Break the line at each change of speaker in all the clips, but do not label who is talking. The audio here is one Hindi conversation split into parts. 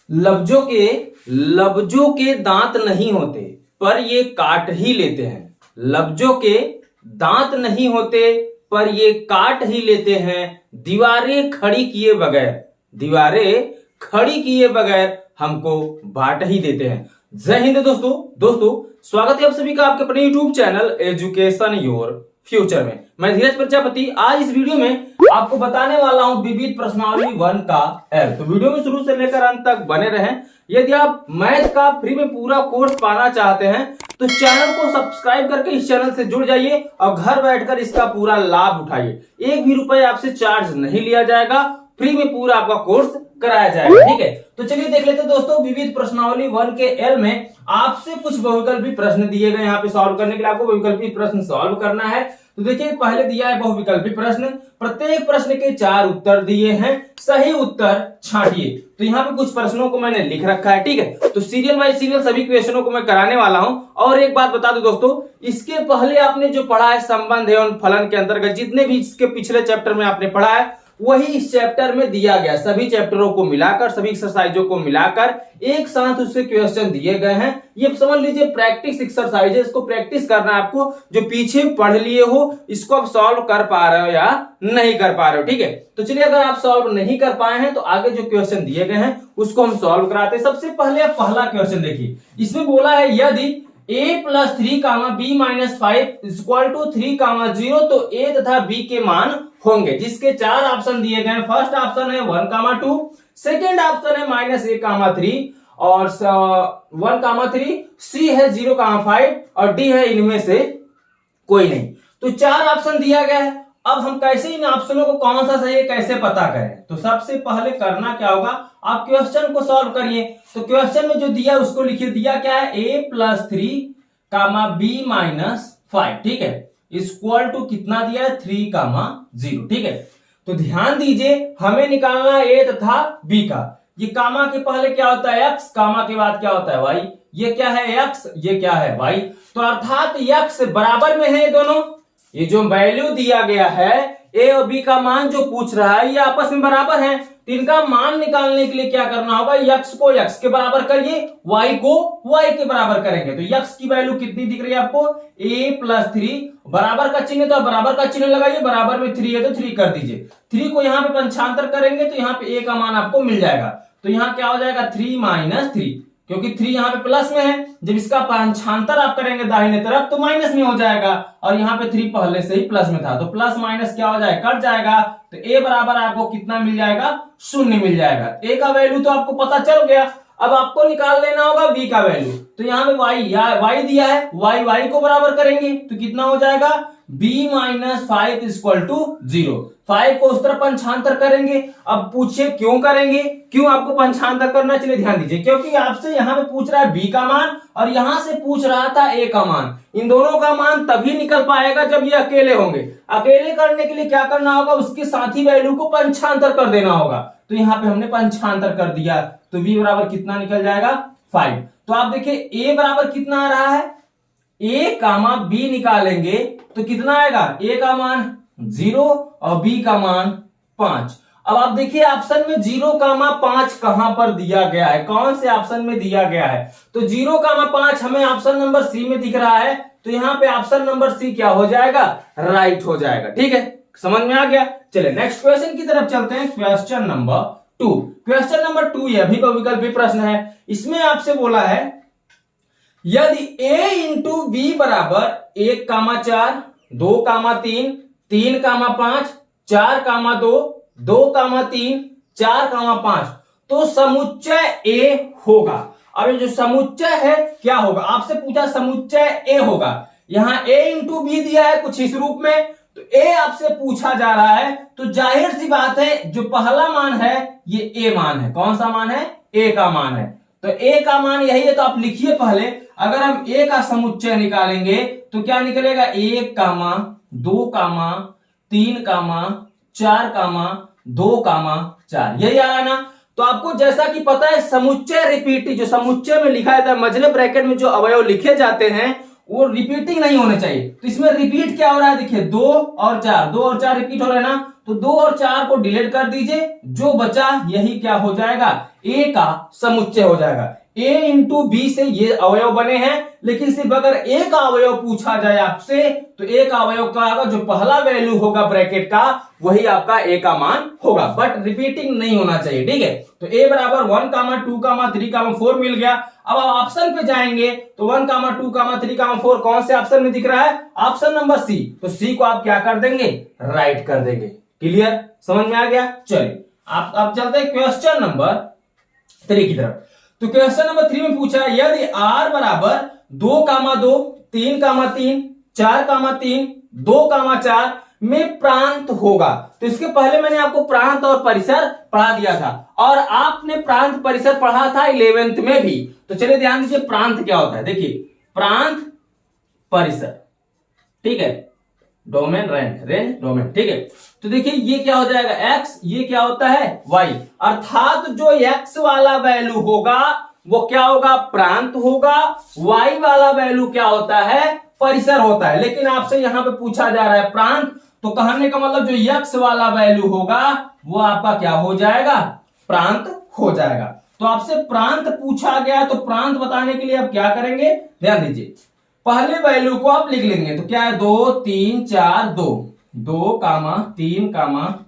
लफ्जों के दांत नहीं होते पर ये काट ही लेते हैं। लफ्जों के दांत नहीं होते पर ये काट ही लेते हैं। दीवारें खड़ी किए बगैर हमको बांट ही देते हैं। जय हिंद दोस्तों स्वागत है आप सभी का आपके अपने YouTube channel education your future में। मैं धीरज प्रजापति आज इस वीडियो में आपको बताने वाला हूं विविध प्रश्नावली 1 का एल। तो वीडियो में शुरू से लेकर अंत तक बने रहें। यदि आप मैथ का फ्री में पूरा कोर्स पाना चाहते हैं तो चैनल को सब्सक्राइब करके इस चैनल से जुड़ जाइए और घर बैठकर इसका पूरा लाभ उठाइए। एक भी रुपए आपसे चार्ज नहीं लिया जाएगा, फ्री में पूरा आपका कोर्स कराया जाएगा। ठीक है, तो चलिए देख लेते हैं दोस्तों विविध प्रश्नावली 1 के एल में आपसे कुछ बहुविकल्पी प्रश्न दिए गए। यहाँ पे सॉल्व करने के लिए आपको बहुविकल्पी प्रश्न सॉल्व करना है। तो देखिए पहले दिया है बहुविकल्पी प्रश्न, प्रत्येक प्रश्न के 4 उत्तर दिए हैं, सही उत्तर छांटिए। तो यहाँ पे कुछ प्रश्नों को मैंने लिख रखा है। ठीक है, तो सीरियल बाय सीरियल सभी क्वेश्चनों को मैं कराने वाला हूं। और एक बात बता दूं दोस्तों, इसके पहले आपने जो पढ़ा है संबंध एवं फलन के अंतर्गत जितने भी इसके पिछले चैप्टर में आपने पढ़ा है वही इस चैप्टर में दिया गया। सभी चैप्टरों को मिलाकर, सभी एक्सरसाइजों को मिलाकर एक साथ उससे क्वेश्चन दिए गए हैं। ये समझ लीजिए प्रैक्टिस एक्सरसाइज है, इसको प्रैक्टिस करना है आपको। जो पीछे पढ़ लिए हो इसको आप सॉल्व कर पा रहे हो या नहीं कर पा रहे हो। ठीक है, तो चलिए अगर आप सॉल्व नहीं कर पाए हैं तो आगे जो क्वेश्चन दिए गए हैं उसको हम सॉल्व कराते हैं। सबसे पहले आप पहला क्वेश्चन देखिए, इसमें बोला है यदि a + 3, b - 5 = 3, 0 तो a तथा b के मान होंगे। जिसके 4 ऑप्शन दिए गए हैं। फर्स्ट ऑप्शन है 1, 2, सेकेंड ऑप्शन है -a, 3 और 1, 3, सी है 0, 5 और डी है इनमें से कोई नहीं। तो 4 ऑप्शन दिया गया है। अब हम कैसे इन ऑप्शनों को कौन सा सही है कैसे पता करें? तो सबसे पहले करना क्या होगा, आप क्वेश्चन को सॉल्व करिए। तो क्वेश्चन में जो दिया उसको लिखिए। दिया क्या है, a + 3, b - 5। ठीक है, इक्वल टू कितना दिया है, 3, 0। ठीक है, तो ध्यान दीजिए हमें निकालना है a तथा b का। ये कामा के पहले क्या होता है x, कामा के बाद क्या होता है y। ये क्या है x, ये क्या है y। तो अर्थात x बराबर में है दोनों। ये जो वैल्यू दिया गया है a और b का मान जो पूछ रहा है ये आपस में बराबर है। तो इनका मान निकालने के लिए क्या करना होगा, x को x के बराबर करिए, y को y के बराबर करेंगे। तो x की वैल्यू कितनी दिख रही है आपको, a + 3, बराबर का चिन्ह तो बराबर का चिन्ह लगाइए, बराबर में 3 है तो 3 कर दीजिए। 3 को यहाँ पे पंचांतर करेंगे तो यहाँ पे a का मान आपको मिल जाएगा। तो यहाँ क्या हो जाएगा, 3 - 3, क्योंकि 3 यहाँ पे प्लस में है। जब इसका पंचांतर आप करेंगे दाहिने तरफ तो माइनस में हो जाएगा और यहाँ पे 3 पहले से ही प्लस में था। तो प्लस माइनस क्या हो जाएगा, कट जाएगा। तो a बराबर आपको कितना मिल जाएगा, 0 मिल जाएगा। a का वैल्यू तो आपको पता चल गया। अब आपको निकाल लेना होगा b का वैल्यू। तो यहाँ पे y दिया है, y को बराबर करेंगे तो कितना हो जाएगा, b - 5 = 0। 5 को उस तरफ पंचांतर करेंगे। अब पूछिए क्यों करेंगे, क्यों आपको पंचांतर करना, चलिए ध्यान दीजिए। क्योंकि आपसे यहाँ पे पूछ रहा है b का मान और यहां से पूछ रहा था a का मान। इन दोनों का मान तभी निकल पाएगा जब ये अकेले होंगे। अकेले करने के लिए क्या करना होगा, उसके साथी वैल्यू को पंचांतर कर देना होगा। तो यहाँ पे हमने पंचांतर कर दिया तो v बराबर कितना निकल जाएगा, 5। तो आप देखिए a बराबर कितना आ रहा है, a, b निकालेंगे तो कितना आएगा, a का मान 0 और b का मान 5। अब आप देखिए ऑप्शन में 0, 5 कहां पर दिया गया है, कौन से ऑप्शन में दिया गया है। तो 0, 5 हमें ऑप्शन नंबर सी में दिख रहा है। तो यहाँ पे ऑप्शन नंबर सी क्या हो जाएगा, राइट हो जाएगा। ठीक है, समझ में आ गया। चलिए नेक्स्ट क्वेश्चन की तरफ चलते हैं। Question number 2। क्वेश्चन नंबर 2 यह भी बहुविकल्पी प्रश्न है। इसमें आपसे बोला है यदि a × b बराबर 1, 4, 2, 3, 3, 5, 4, 2, 2, 3, 4, 5 तो समुच्चय a होगा। अब ये जो समुच्चय है क्या होगा, आपसे पूछा समुच्चय a होगा। यहाँ a × b दिया है कुछ इस रूप में, तो a आपसे पूछा जा रहा है। तो जाहिर सी बात है जो पहला मान है ये a मान है। कौन सा मान है, a का मान है। तो a का मान यही है। तो आप लिखिए पहले, अगर हम a का समुच्चय निकालेंगे तो क्या निकलेगा, 1, 2, 3, 4, 2, 4 यही आ रहा है ना। तो आपको जैसा कि पता है समुच्चय रिपीट, जो समुच्चय में लिखा जाता है मझले ब्रैकेट में जो अवयव लिखे जाते हैं वो रिपीटिंग नहीं होने चाहिए। तो इसमें रिपीट क्या हो रहा है, देखिए 2 और 4, 2 और 4 रिपीट हो रहा है ना। तो 2 और 4 को डिलीट कर दीजिए, जो बचा यही क्या हो जाएगा, ए का समुच्चय हो जाएगा। a इंटू बी से ये अवयव बने हैं, लेकिन सिर्फ अगर a का अवयव पूछा जाए आपसे तो a का अवयव का होगा, जो पहला वैल्यू होगा ब्रैकेट का वही आपका a का मान होगा, बट रिपीटिंग नहीं होना चाहिए। ठीक है, तो a बराबर 1, 2, 3, 4 मिल गया। अब आप ऑप्शन पे जाएंगे तो 1, 2, 3, 4 कौन से ऑप्शन में दिख रहा है? Option number C. तो सी को आप क्या कर देंगे? राइट कर देंगे। क्लियर, समझ में आ गया? चलिए आप चलते हैं क्वेश्चन नंबर 3 की तरफ। तो क्वेश्चन नंबर 3 में पूछा है यदि r बराबर 2, 2, 3, 3, 4, 3, 2, 4 में प्रांत होगा। तो इसके पहले मैंने आपको प्रांत और परिसर पढ़ा दिया था, और आपने प्रांत परिसर पढ़ा था 11th में भी। तो चलिए ध्यान दीजिए प्रांत क्या होता है। देखिए प्रांत परिसर, ठीक है, डोमेन रेंज डोमेन, ठीक है। तो देखिए ये क्या हो जाएगा x, ये क्या होता है y, अर्थात जो x वाला वैल्यू होगा वो क्या होगा? प्रांत होगा। y वाला वैल्यू क्या होता है? परिसर होता है। लेकिन आपसे यहां पे पूछा जा रहा है प्रांत, तो कहने का मतलब जो x वाला वैल्यू होगा वो आपका क्या हो जाएगा? प्रांत हो जाएगा। तो आपसे प्रांत पूछा गया, तो प्रांत बताने के लिए आप क्या करेंगे? ध्यान दीजिए, पहले वैल्यू को आप लिख लेंगे। तो क्या है? 2, 3, 4, 2, 2, 3,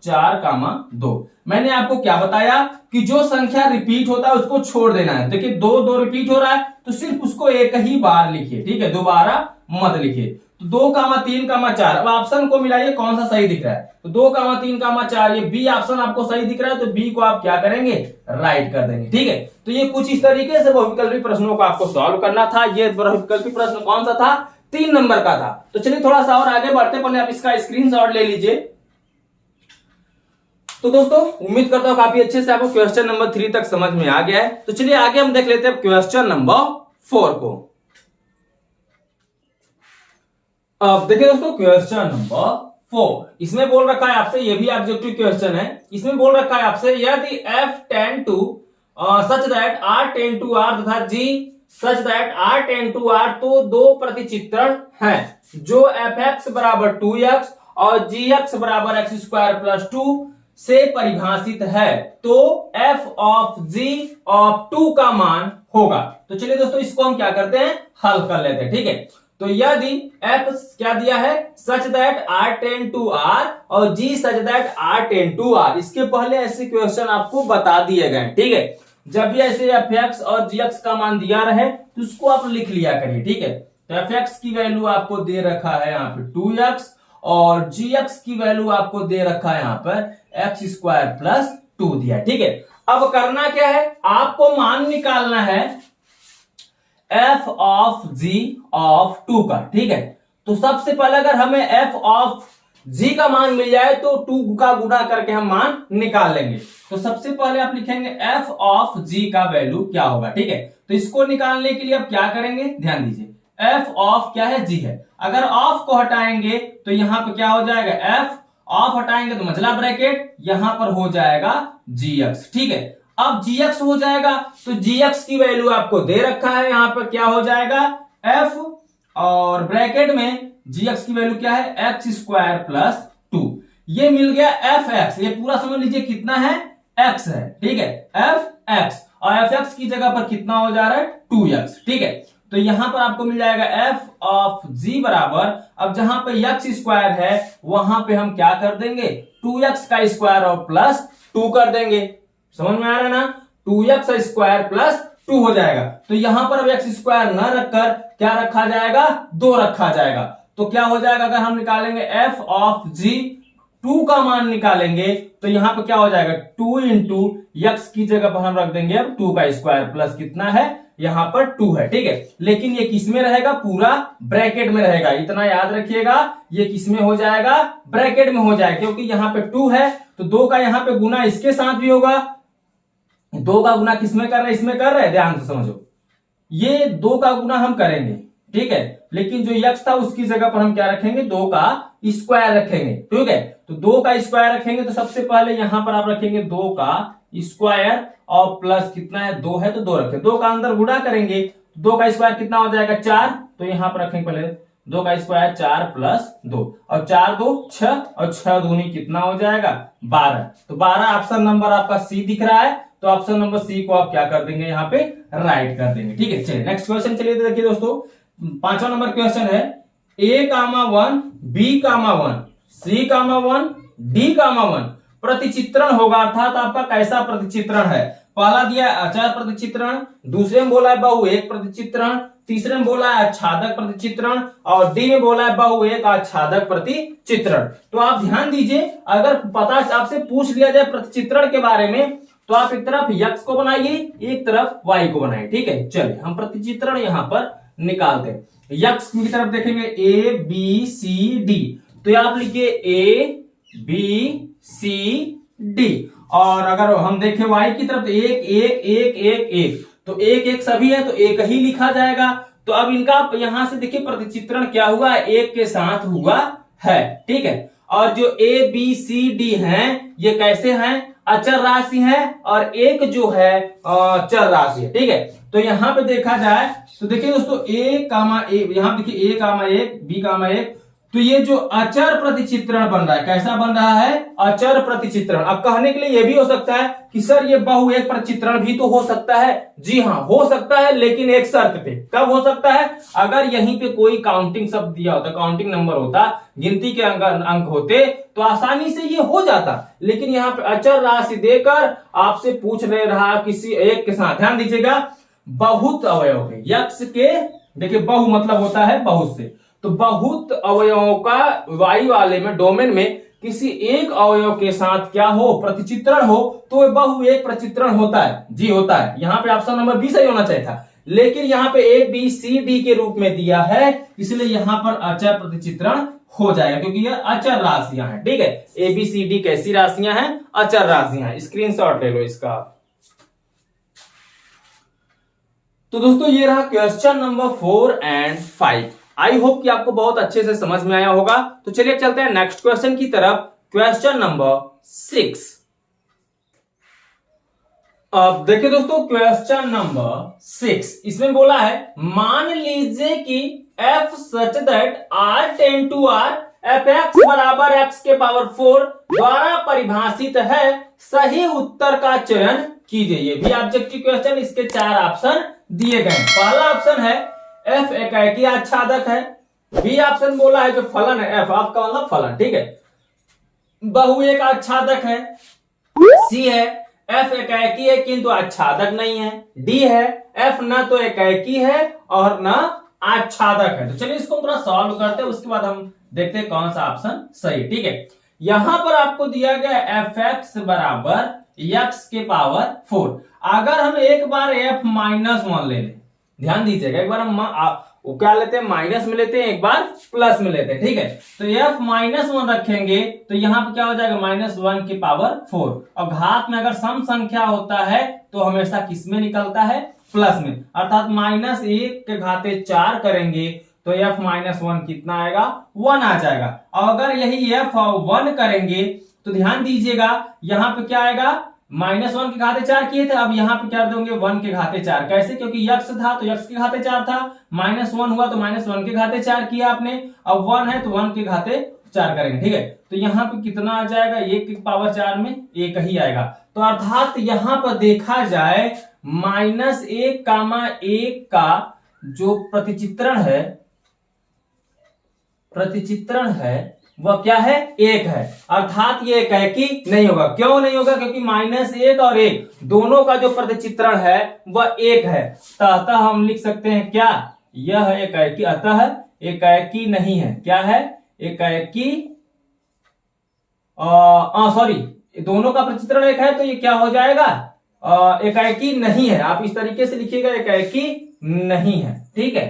4, 2। मैंने आपको क्या बताया कि जो संख्या रिपीट होता है उसको छोड़ देना है। देखिए 2, 2 रिपीट हो रहा है तो सिर्फ उसको एक ही बार लिखिए, ठीक है, दोबारा मत लिखिए। तो 2, 3, 4। अब ऑप्शन को मिलाइए कौन सा सही दिख रहा है। तो 2, 3, 4, ये बी ऑप्शन आपको सही दिख रहा है, तो बी को आप क्या करेंगे? राइट कर देंगे। ठीक है, तो ये कुछ इस तरीके से बहुविकल्पी प्रश्नों को आपको सॉल्व करना था। ये बहुविकल्पी प्रश्न कौन सा था? 3 नंबर का था। तो चलिए थोड़ा सा और आगे बढ़ते, पहले आप इसका स्क्रीनशॉट ले लीजिए। तो दोस्तों उम्मीद करता हूं काफी अच्छे से आपको क्वेश्चन नंबर 3 तक समझ में आ गया है। तो चलिए आगे हम देख लेते हैं क्वेश्चन नंबर 4 को। अब देखिए दोस्तों क्वेश्चन नंबर 4, इसमें बोल रखा है आपसे, ये भी ऑब्जेक्टिव क्वेश्चन है। इसमें बोल रखा है आपसे यदि f tend to such that r tend to r तथा g such that r tend to r, तो दो प्रतिचित्रण हैं जो fx बराबर 2x और gx बराबर x स्क्वायर प्लस 2 से परिभाषित है, तो f ऑफ g ऑफ 2 का मान होगा। तो चलिए दोस्तों इसको हम क्या करते हैं? हल कर लेते हैं। ठीक है, तो यदि f क्या दिया है? Such that r tend to r और g such that r tend to r। इसके पहले ऐसे क्वेश्चन आपको बता दिए गए। ठीक है, जब भी ऐसे fx और gx का मान दिया रहे तो उसको आप लिख लिया करिए। ठीक है, तो fx की वैल्यू आपको दे रखा है यहाँ पे 2x और gx की वैल्यू आपको दे रखा है यहाँ पर x स्क्वायर प्लस 2 दिया। ठीक है, अब करना क्या है? आपको मान निकालना है f ऑफ g ऑफ 2 का। ठीक है, तो सबसे पहले अगर हमें f ऑफ g का मान मिल जाए तो 2 का गुणा करके हम मान निकाल लेंगे। तो सबसे पहले आप लिखेंगे f ऑफ g का वैल्यू क्या होगा। ठीक है, तो इसको निकालने के लिए आप क्या करेंगे? ध्यान दीजिए, f ऑफ क्या है? g है। अगर ऑफ को हटाएंगे तो यहां पे क्या हो जाएगा? f ऑफ हटाएंगे तो मझला ब्रैकेट, यहां पर हो जाएगा gx। ठीक है, अब gx हो जाएगा तो gx की वैल्यू आपको दे रखा है, यहां पर क्या हो जाएगा? f और ब्रैकेट में gx की वैल्यू क्या है? x square plus 2। ये मिल गया fx, ये पूरा समझ लीजिए कितना है? x है। ठीक है, fx और fx की जगह पर कितना हो जा रहा है? 2x। ठीक है, तो यहां पर आपको मिल जाएगा f ऑफ g बराबर, अब जहां पे x स्क्वायर है वहां पे हम क्या कर देंगे? 2x का स्क्वायर और प्लस 2 कर देंगे। समझ में आ रहा है ना? 2x स्क्वायर प्लस 2 हो जाएगा। तो यहां पर अब x स्क्वायर न रखकर क्या रखा जाएगा? 2 रखा जाएगा। तो क्या हो जाएगा? अगर हम निकालेंगे f ऑफ g, 2 का मान निकालेंगे तो यहां पर क्या हो जाएगा? 2 इंटू x की जगह पर हम रख देंगे अब 2 का स्क्वायर प्लस कितना है? यहां पर 2 है। ठीक है, लेकिन ये किस में रहेगा? पूरा ब्रैकेट में रहेगा। इतना याद रखिएगा, ये किस में हो जाएगा? ब्रैकेट में हो जाएगा, क्योंकि यहां पे 2 है तो 2 का यहां पे गुना इसके साथ भी होगा। 2 का गुना किस में कर रहे हैं? इसमें कर रहे हैं, ध्यान से समझो। ये 2 का गुना हम करेंगे, ठीक है, लेकिन जो x था उसकी जगह पर हम क्या रखेंगे? 2 का स्क्वायर रखेंगे। ठीक है, तो 2 का स्क्वायर रखेंगे तो सबसे पहले यहां पर आप रखेंगे 2 का स्क्वायर और प्लस कितना है? 2 है तो 2 रखें। 2 का अंदर गुणा करेंगे, 2 का स्क्वायर कितना हो जाएगा? 4। तो यहां पर रखेंगे पहले 2 का स्क्वायर 4 प्लस 2 और 4 2 6 और 6 दूनी कितना हो जाएगा? 12। तो 12 ऑप्शन नंबर आपका सी दिख रहा है। तो ऑप्शन नंबर सी को आप क्या कर देंगे, यहाँ पे राइट कर देंगे। ठीक है, चलिए नेक्स्ट क्वेश्चन चलिए देखिए दोस्तों, 5वां नंबर क्वेश्चन है A,1 B,1 C,1 D,1 प्रतिचित्रण होगा, अर्थात आपका कैसा प्रतिचित्रण है। पहला दिया अचर प्रतिचित्रण, दूसरे में बोला है बहुएक प्रतिचित्रण, तीसरे में बोला है आच्छादक प्रतिचित्रण और डी में बोला है बहुएक आच्छादक प्रतिचित्रण। तो आप ध्यान दीजिए, अगर पता आपसे पूछ लिया जाए प्रतिचित्रण के बारे में तो आप एक तरफ यक्स को बनाइए, एक तरफ वाई को बनाइए। ठीक है, चलिए हम प्रतिचित्रण यहां पर निकालते हैं। यक्स की तरफ देखेंगे ए बी सी डी, तो आप लिखिए ए बी सी डी, और अगर हम देखें वाई की तरफ एक एक एक एक एक, तो एक एक सभी है तो एक ही लिखा जाएगा। तो अब इनका यहां से देखिए प्रतिचित्रण क्या हुआ है, एक के साथ हुआ है। ठीक है, और जो ए बी सी डी हैं ये कैसे हैं, अचर राशि है, और एक जो है चर राशि है। ठीक है, तो यहां पे देखा जाए तो देखिए दोस्तों ए कामा ए, यहां देखिए ए कामा एक बी कामा एक, तो ये जो अचर प्रतिचित्रण बन रहा है, कैसा बन रहा है, अचर प्रतिचित्रण। अब कहने के लिए ये भी हो सकता है कि सर ये बहुएक प्रतिचित्रण भी तो हो सकता है। जी हाँ, हो सकता है, लेकिन एक शर्त पे। कब हो सकता है, अगर यहीं पे कोई काउंटिंग शब्द दिया होता, काउंटिंग नंबर होता, गिनती के अंक होते तो आसानी से ये हो जाता। लेकिन यहाँ पे अचर राशि देकर आपसे पूछ नहीं रहा किसी एक के साथ। ध्यान दीजिएगा, बहुत अवयव है यक्ष के, देखिए बहु मतलब होता है बहुत से, तो बहुत अवयवों का वाई वाले में डोमेन में किसी एक अवयव के साथ क्या हो, प्रतिचित्रण हो, तो बहु एक प्रतिचित्रण होता है। जी होता है। यहाँ पे ऑप्शन नंबर बी सही होना चाहिए था, लेकिन यहाँ पे ए बी सी डी के रूप में दिया है, इसलिए यहाँ पर अचर प्रतिचित्रण हो जाएगा, क्योंकि यह अचर राशियां हैं। ठीक है, ए बी सी डी कैसी राशियां हैं, अचर राशियां हैं। स्क्रीनशॉट ले लो इसका। तो दोस्तों ये रहा क्वेश्चन नंबर 4 और 5। आई होप कि आपको बहुत अच्छे से समझ में आया होगा। तो चलिए चलते हैं नेक्स्ट क्वेश्चन की तरफ, क्वेश्चन नंबर 6। अब देखिए दोस्तों क्वेश्चन नंबर 6, इसमें बोला है मान लीजिए कि f such that r tend to r fx बराबर x के पावर 4 द्वारा परिभाषित है, सही उत्तर का चयन कीजिए। ये भी ऑब्जेक्टिव क्वेश्चन, इसके 4 ऑप्शन दिए गए। पहला ऑप्शन है f एकाएकी आच्छादक है, बी ऑप्शन बोला है जो फलन है f, आपका मतलब फलन। ठीक है, बहुएक आच्छादक है, सी है f एकाएकी है किंतु आच्छादक नहीं है, डी है f ना तो एकाएकी है और ना आच्छादक है। तो चलिए इसको थोड़ा सॉल्व करते हैं, उसके बाद हम देखते हैं कौन सा ऑप्शन सही। ठीक है, यहां पर आपको दिया गया fx बराबर x के पावर 4। अगर हम एक बार f-1 ले लें, ध्यान दीजिएगा, एक बार हम क्या लेते हैं, माइनस में लेते हैं, एक बार प्लस में लेते हैं। ठीक है, तो f-1 रखेंगे तो यहाँ पे क्या हो जाएगा, -1 के पावर 4। और घात में अगर सम संख्या होता है तो हमेशा किस में निकलता है, प्लस में, अर्थात -1 के घाते 4 करेंगे तो f-1 कितना आएगा, 1 आ जाएगा। और अगर यही f1 करेंगे तो ध्यान दीजिएगा यहाँ पे क्या आएगा, -1 के घाते 4 किए थे, अब यहाँ पे क्या दोगे, 1 के घाते 4। कैसे, क्योंकि यक्स था तो यक्स के घाते 4 था, -1 हुआ तो -1 के घाते 4 किया आपने, अब 1 है तो 1 के घाते 4 करेंगे। ठीक है, तो यहाँ पे कितना आ जाएगा, 1 के पावर 4 में 1 ही आएगा। तो अर्थात यहाँ पर देखा जाए -1, का जो प्रतिचित्रण है वह क्या है, 1 है, अर्थात ये एकाएकी नहीं होगा। क्यों नहीं होगा, क्योंकि -1 और 1 दोनों का जो प्रतिचित्रण है वह 1 है। अतः हम लिख सकते हैं क्या, यह एकाएकी, अतः एकाएकी नहीं है। क्या है, एकाएकी, सॉरी, दोनों का प्रतिचित्रण 1 है तो ये क्या हो जाएगा, एकाएकी नहीं है। आप इस तरीके से लिखिएगा, एकाएकी नहीं है। ठीक है,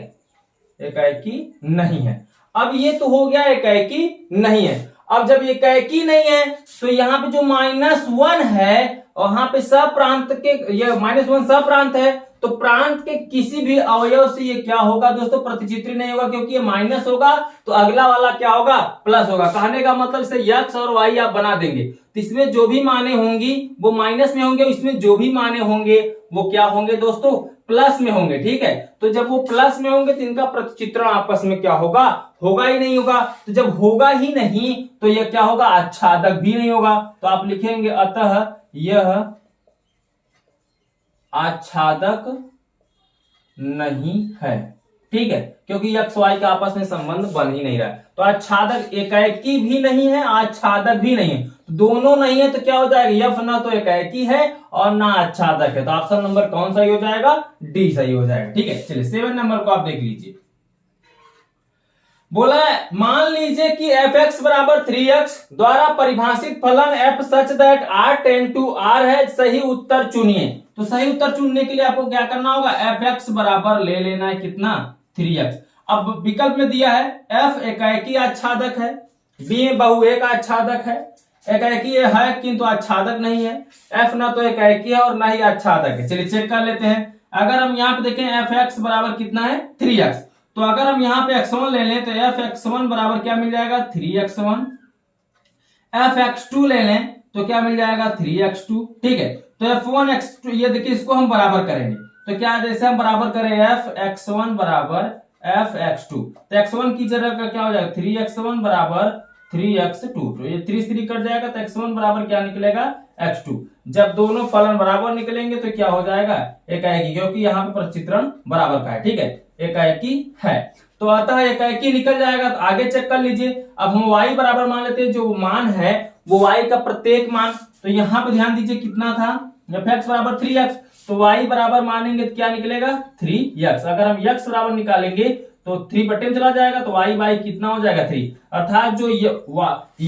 एकाएकी नहीं है। अब ये तो हो गया एकाएकी नहीं है। अब जब एकाएकी नहीं है तो यहाँ पे जो -1 है, वहां पे सप्रांत के, ये -1 सप्रांत है, तो प्रांत के किसी भी अवयव से ये क्या होगा दोस्तों, प्रतिचित्री नहीं होगा, क्योंकि ये माइनस होगा तो अगला वाला क्या होगा, प्लस होगा। कहने का मतलब से यक्स और वाई आप बना देंगे तो इसमें जो भी माने होंगी वो माइनस में होंगे, इसमें जो भी माने होंगे वो क्या होंगे दोस्तों, प्लस में होंगे। ठीक है, तो जब वो प्लस में होंगे तो इनका प्रतिचित्रण आपस में क्या होगा, होगा ही नहीं होगा। तो जब होगा ही नहीं तो यह क्या होगा, आच्छादक भी नहीं होगा। तो आप लिखेंगे अतः यह आच्छादक नहीं है, ठीक है, क्योंकि एक्स वाई का आपस में संबंध बन ही नहीं रहा है। तो आच्छादक एकाएकी भी नहीं है, आच्छादक भी नहीं है, तो दोनों नहीं है तो क्या हो जाएगा, यफ ना तो एकाएकी है और ना आच्छादक है, तो ऑप्शन नंबर कौन सही हो जाएगा, डी सही हो जाएगा, ठीक है। चलिए 7 नंबर को आप देख लीजिए। बोला है मान लीजिए कि fx बराबर 3x द्वारा परिभाषित फलन f such that r tend to r है, सही उत्तर चुनिए। तो सही उत्तर चुनने के लिए आपको क्या करना होगा, fx बराबर ले लेना है कितना, 3x। अब विकल्प में दिया है f एकाएकी आच्छादक है, b बहुएक आच्छादक है, एकाएकी है किंतु आच्छादक नहीं है, f ना तो एकाएकी है और ना ही आच्छादक है। चलिए चेक कर लेते हैं। अगर हम यहाँ पे देखें fx बराबर कितना है, 3x, तो अगर हम यहाँ पे x1 ले लें तो fx1 बराबर क्या मिल जाएगा, 3x1, fx2 ले लें तो क्या मिल जाएगा, 3x2, ठीक है। तो f1 x2 ये देखिए इसको हम बराबर करेंगे तो क्या, जैसे हम बराबर करें fx1 बराबर fx2, तो x1 की जगह का क्या हो जाएगा, 3x1 बराबर 3x2, तो ये 3 3 कट जाएगा तो x1 बराबर क्या निकलेगा, x2। जब दोनों फलन बराबर निकलेंगे तो क्या हो जाएगा, एकाएकी, क्योंकि यहाँ पे प्रचित्रण बराबर का है, ठीक है, एकाएकी है, तो अतः एकाएकी निकल जाएगा। तो आगे चेक कर लीजिए। अब हम y बराबर मान लेते हैं, जो मान है वो y का प्रत्येक मान, तो यहाँ पे ध्यान दीजिए कितना था, fx बराबर 3x, तो y बराबर मानेंगे तो क्या निकलेगा, 3x। अगर हम x बराबर निकालेंगे तो 3 बटे में चला जाएगा तो y बाई कितना हो जाएगा, 3, अर्थात जो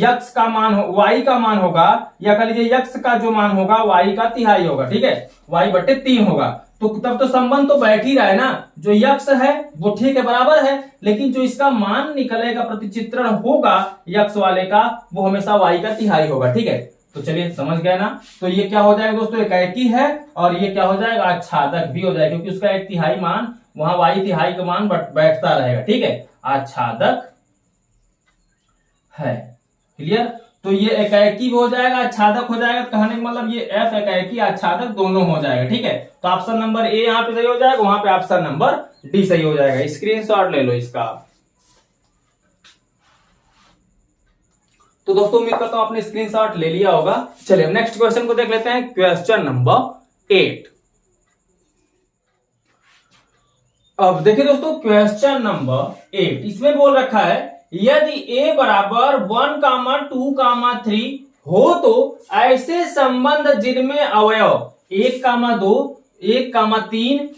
x का मान हो, y का मान होगा, या कह लीजिए x का जो मान होगा y का तिहाई होगा, ठीक है, y बटे 3 होगा। तो तब तो संबंध तो बैठ ही रहा है ना, जो x है वो ठीक है बराबर है, लेकिन जो इसका मान निकलेगा, प्रतिचित्रण होगा x वाले का, वो हमेशा y का तिहाई होगा, ठीक है। तो चलिए समझ गए ना। तो ये क्या हो जाएगा दोस्तों, एकाएकी है, और ये क्या हो जाएगा, आच्छादक भी हो जाएगा, क्योंकि उसका एक तिहाई मान, वहां y तिहाई का मान बैठता रहेगा, ठीक है, आच्छादक है। क्लियर। तो ये एकाएकी भी हो जाएगा, आच्छादक हो जाएगा, कहने का मतलब ये f एकाएकी आच्छादक दोनों हो जाएगा, ठीक है। तो ऑप्शन नंबर ए यहाँ पे सही हो जाएगा, वहां पे ऑप्शन नंबर डी सही हो जाएगा। स्क्रीनशॉट ले लो इसका। तो दोस्तों उम्मीद करता हूं आपने स्क्रीनशॉट ले लिया होगा। चलिए नेक्स्ट क्वेश्चन को देख लेते हैं, क्वेश्चन नंबर 8। अब देखिए दोस्तों क्वेश्चन नंबर 8, इसमें बोल रखा है यदि a बराबर 1, 2, 3 हो तो ऐसे संबंध जिनमें अवयव 1, 2, 1, 3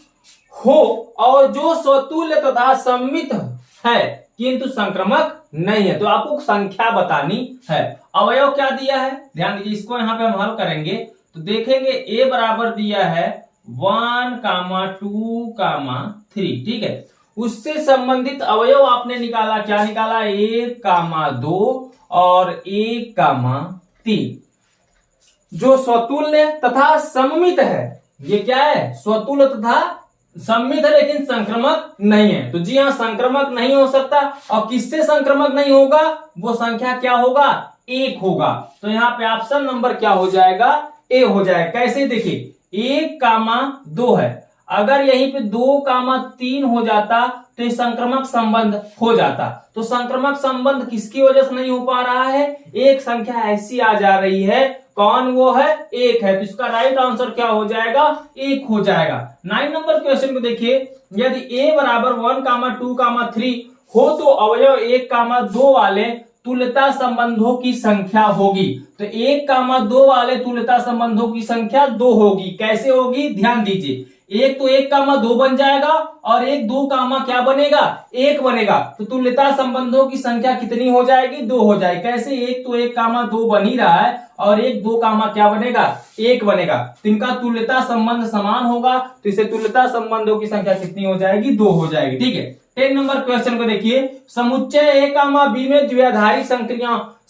हो और जो स्वतुल्य तथा सममित है किंतु संक्रमक नहीं है, तो आपको संख्या बतानी है। अवयव क्या दिया है, ध्यान दीजिए, इसको यहां पे हम हल करेंगे तो देखेंगे a बराबर दिया है 1, 2, 3, ठीक है। उससे संबंधित अवयव आपने निकाला, क्या निकाला, 1, 2 और 1, 3। जो स्वतुल्य तथा सममित है, ये क्या है, स्वतुल्य तथा सममित है लेकिन संक्रमक नहीं है। तो जी हाँ, संक्रमक नहीं हो सकता, और किससे संक्रमक नहीं होगा, वो संख्या क्या होगा, 1 होगा। तो यहाँ पे ऑप्शन नंबर क्या हो जाएगा, ए हो जाएगा। कैसे, देखिए 1, 2 है, अगर यहीं पे 2, 3 हो जाता तो ये संक्रमक संबंध हो जाता। तो संक्रमक संबंध किसकी वजह से नहीं हो पा रहा है, एक संख्या ऐसी आ जा रही है, कौन वो है, 1 है, तो इसका राइट आंसर क्या हो जाएगा, 1 हो जाएगा। 9 नंबर क्वेश्चन को देखिए, यदि a बराबर 1, 2, 3 हो तो अवयव 1, 2 वाले तुल्यता संबंधों की संख्या होगी। तो 1, 2 वाले तुल्यता संबंधों की संख्या 2 होगी। कैसे होगी, ध्यान दीजिए, एक तो 1, 2 बन जाएगा और 1, 2 क्या बनेगा, 1 बनेगा। तो तुल्यता संबंधों की संख्या कितनी हो जाएगी, 2 हो जाएगी। कैसे, एक तो 1, 2 बन ही रहा है और 1, 2 क्या बनेगा, 1 बनेगा। तो इनका तुल्यता संबंध समान होगा, तो इसे तुल्यता संबंधों की संख्या कितनी हो जाएगी, 2 हो जाएगी, ठीक है। 10 नंबर क्वेश्चन को देखिए, समुच्चय a, b में द्विआधारी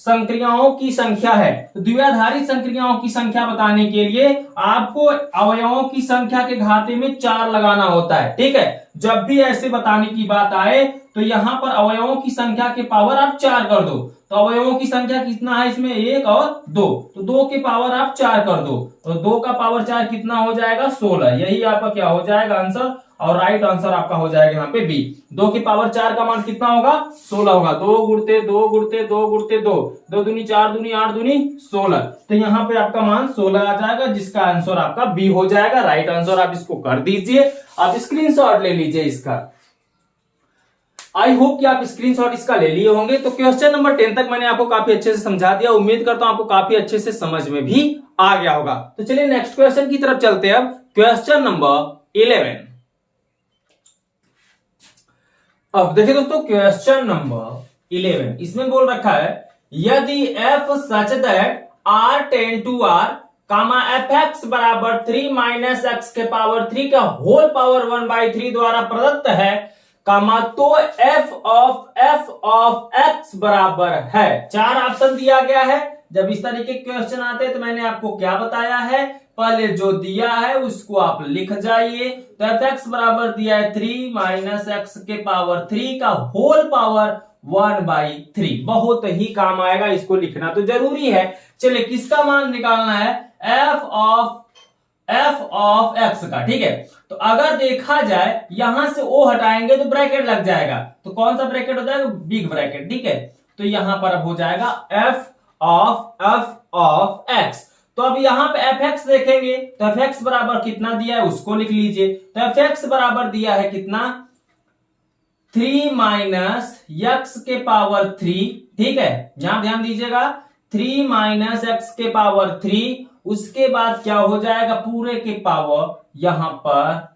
संक्रियाओं की संख्या है। तो द्विआधारी संक्रियाओं की संख्या बताने के लिए आपको अवयवों की संख्या के घाते में 4 लगाना होता है, ठीक है। जब भी ऐसे बताने की बात आए तो यहाँ पर अवयवों की संख्या के पावर आप 4 कर दो। तो अवयवों की संख्या कितना है इसमें, 1 और 2, तो 2 के पावर आप 4 कर दो, तो 2 का पावर 4 कितना हो जाएगा, 16। यही आपका क्या हो जाएगा आंसर, और राइट आंसर आपका हो जाएगा यहाँ पे बी। 2 की पावर 4 का मान कितना होगा? 16 होगा। 2 गुणते 2 गुणते 2 गुणते 2, 2 दूनी 4 दूनी 8 दूनी 16, तो यहाँ पे आपका मान 16 आ जाएगा, जिसका आंसर आपका बी हो जाएगा। राइट आंसर आप इसको कर दीजिए। आप स्क्रीनशॉट ले लीजिए इसका। आई होप कि आप स्क्रीनशॉट इसका ले लिए होंगे। तो क्वेश्चन नंबर 10 तक मैंने आपको काफी अच्छे से समझा दिया। उम्मीद करता हूं आपको काफी अच्छे से समझ में भी आ गया होगा। तो चलिए नेक्स्ट क्वेश्चन की तरफ चलते हैं। अब क्वेश्चन नंबर 11। अब देखिए दोस्तों, क्वेश्चन नंबर 11 इसमें बोल रखा है यदि f such that r tend to r comma fx बराबर 3 माइनस एक्स के पावर 3 का होल पावर 1/3 द्वारा प्रदत्त है कामा, तो f ऑफ x बराबर है। 4 ऑप्शन दिया गया है। जब इस तरीके के क्वेश्चन आते हैं तो मैंने आपको क्या बताया है, पहले जो दिया है उसको आप लिख जाइए। तो fx बराबर दिया है 3 माइनस एक्स के पावर 3 का होल पावर 1/3। बहुत ही काम आएगा, इसको लिखना तो जरूरी है। चलिए किसका मान निकालना है? f ऑफ x का। ठीक है, तो अगर देखा जाए यहां से o हटाएंगे तो ब्रैकेट लग जाएगा, तो कौन सा ब्रैकेट हो जाएगा? Big bracket. ठीक है, तो यहां पर अब हो जाएगा f ऑफ x। तो अब यहां पे fx देखेंगे तो fx बराबर कितना दिया है उसको लिख लीजिए। तो fx बराबर दिया है कितना? 3 माइनस एक्स के पावर 3। ठीक है, यहां ध्यान दीजिएगा, 3 माइनस एक्स के पावर 3, उसके बाद क्या हो जाएगा? पूरे के पावर यहां पर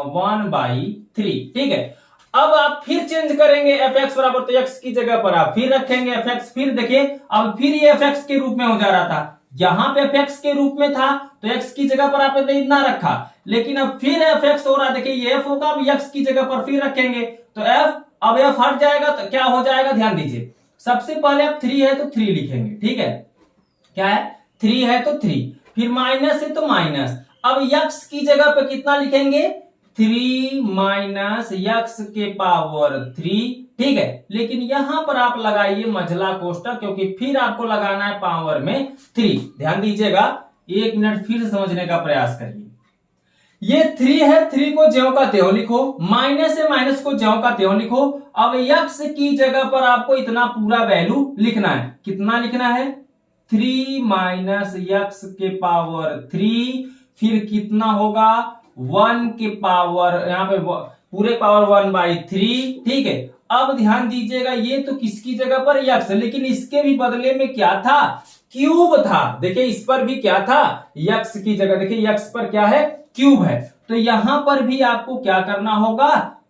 1/3। ठीक है, अब आप फिर चेंज करेंगे fx बराबर, तो x की जगह पर आप फिर रखेंगे fx। फिर देखिए अब फिर ये fx के रूप में हो जा रहा था, यहां पे fx के रूप में था तो x की जगह पर आपने इतना रखा, लेकिन अब फिर fx हो रहा है। देखिए ये f होगा, अब x की जगह पर फिर रखेंगे तो अब f हट जाएगा, तो क्या हो जाएगा? ध्यान दीजिए, सबसे पहले अब 3 है तो 3 लिखेंगे। ठीक है, क्या है? 3 है तो 3, फिर माइनस है तो माइनस। अब x की जगह पे कितना लिखेंगे? 3 माइनस एक्स के पावर 3। ठीक है, लेकिन यहां पर आप लगाइए मझला कोष्टक, क्योंकि फिर आपको लगाना है पावर में 3। ध्यान दीजिएगा, 1 मिनट फिर समझने का प्रयास करिए। ये 3 है, 3 को ज्यों का त्यों लिखो, माइनस है माइनस को ज्यों का त्यों लिखो। अब x की जगह पर आपको इतना पूरा वैल्यू लिखना है। कितना लिखना है? 3 माइनस एक्स के पावर 3, फिर कितना होगा? 1 के पावर, यहां पे पूरे पावर 1/3। ठीक है, अब ध्यान दीजिएगा, ये तो किसकी जगह पर? x, लेकिन इसके भी बदले में क्या था? क्यूब था। देखिए इस पर भी क्या था? x की जगह, देखिए x पर क्या है? क्यूब है। तो यहां पर भी आपको क्या करना होगा?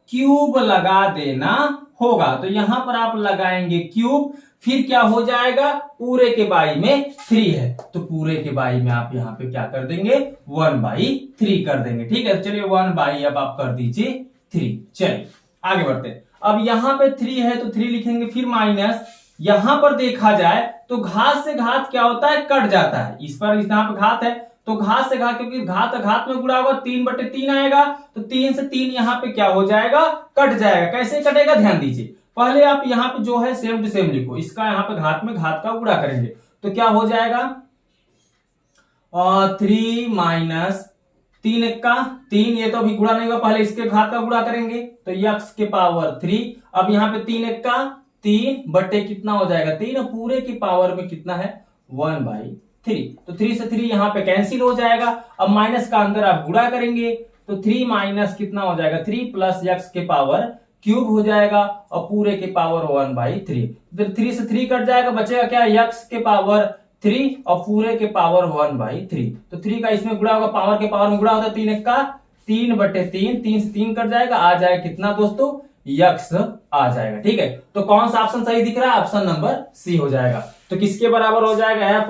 क्यूब लगा देना होगा। तो यहां पर आप लगाएंगे क्यूब, फिर क्या हो जाएगा? पूरे के बाई में 3 है, तो पूरे के बाई में आप यहां पे क्या कर देंगे? 1/3 कर देंगे। ठीक है, चलिए 1/, अब आप कर दीजिए 3। चलिए आगे बढ़ते हैं। अब यहां पे 3 है तो 3 लिखेंगे, फिर माइनस। यहां पर देखा जाए तो घात से घात क्या होता है? कट जाता है। इस पर यहां पे घात है तो घात से घात, क्योंकि घात घात में गुणा होगा 3/3 आएगा, तो 3 से 3 यहां पे क्या हो जाएगा? कट जाएगा। कैसे कटेगा? ध्यान दीजिए, पहले आप यहां पे जो है सेम टू सेम लिखो, इसका यहां पे घात में घात का गुणा करेंगे तो क्या हो जाएगा? 3 माइनस 3 का 3, ये तो अभी गुणा नहीं होगा, पहले इसके घात का गुणा करेंगे तो x के पावर 3। अब यहाँ पे 3 का 3 बटे कितना हो जाएगा? 3, और पूरे की पावर में कितना है? 1/3। तो 3 से 3 यहाँ पे कैंसिल हो जाएगा। अब माइनस का अंदर आप गुणा करेंगे तो 3 माइनस कितना हो जाएगा? 3 प्लस x के पावर क्यूब हो जाएगा, और पूरे के पावर 1/3। फिर 3 से 3 कट जाएगा, बचेगा क्या? x के पावर 3 और पूरे के पावर 1/3। तो 3 का इसमें गुणा होगा, पावर के पावर में गुणा होता है, 3 का 3/3, 3 से 3 कट जाएगा, आ जाएगा कितना दोस्तों? x आ जाएगा। ठीक है, तो कौन सा ऑप्शन सही दिख रहा है? ऑप्शन नंबर सी हो जाएगा। तो किसके बराबर हो जाएगा? f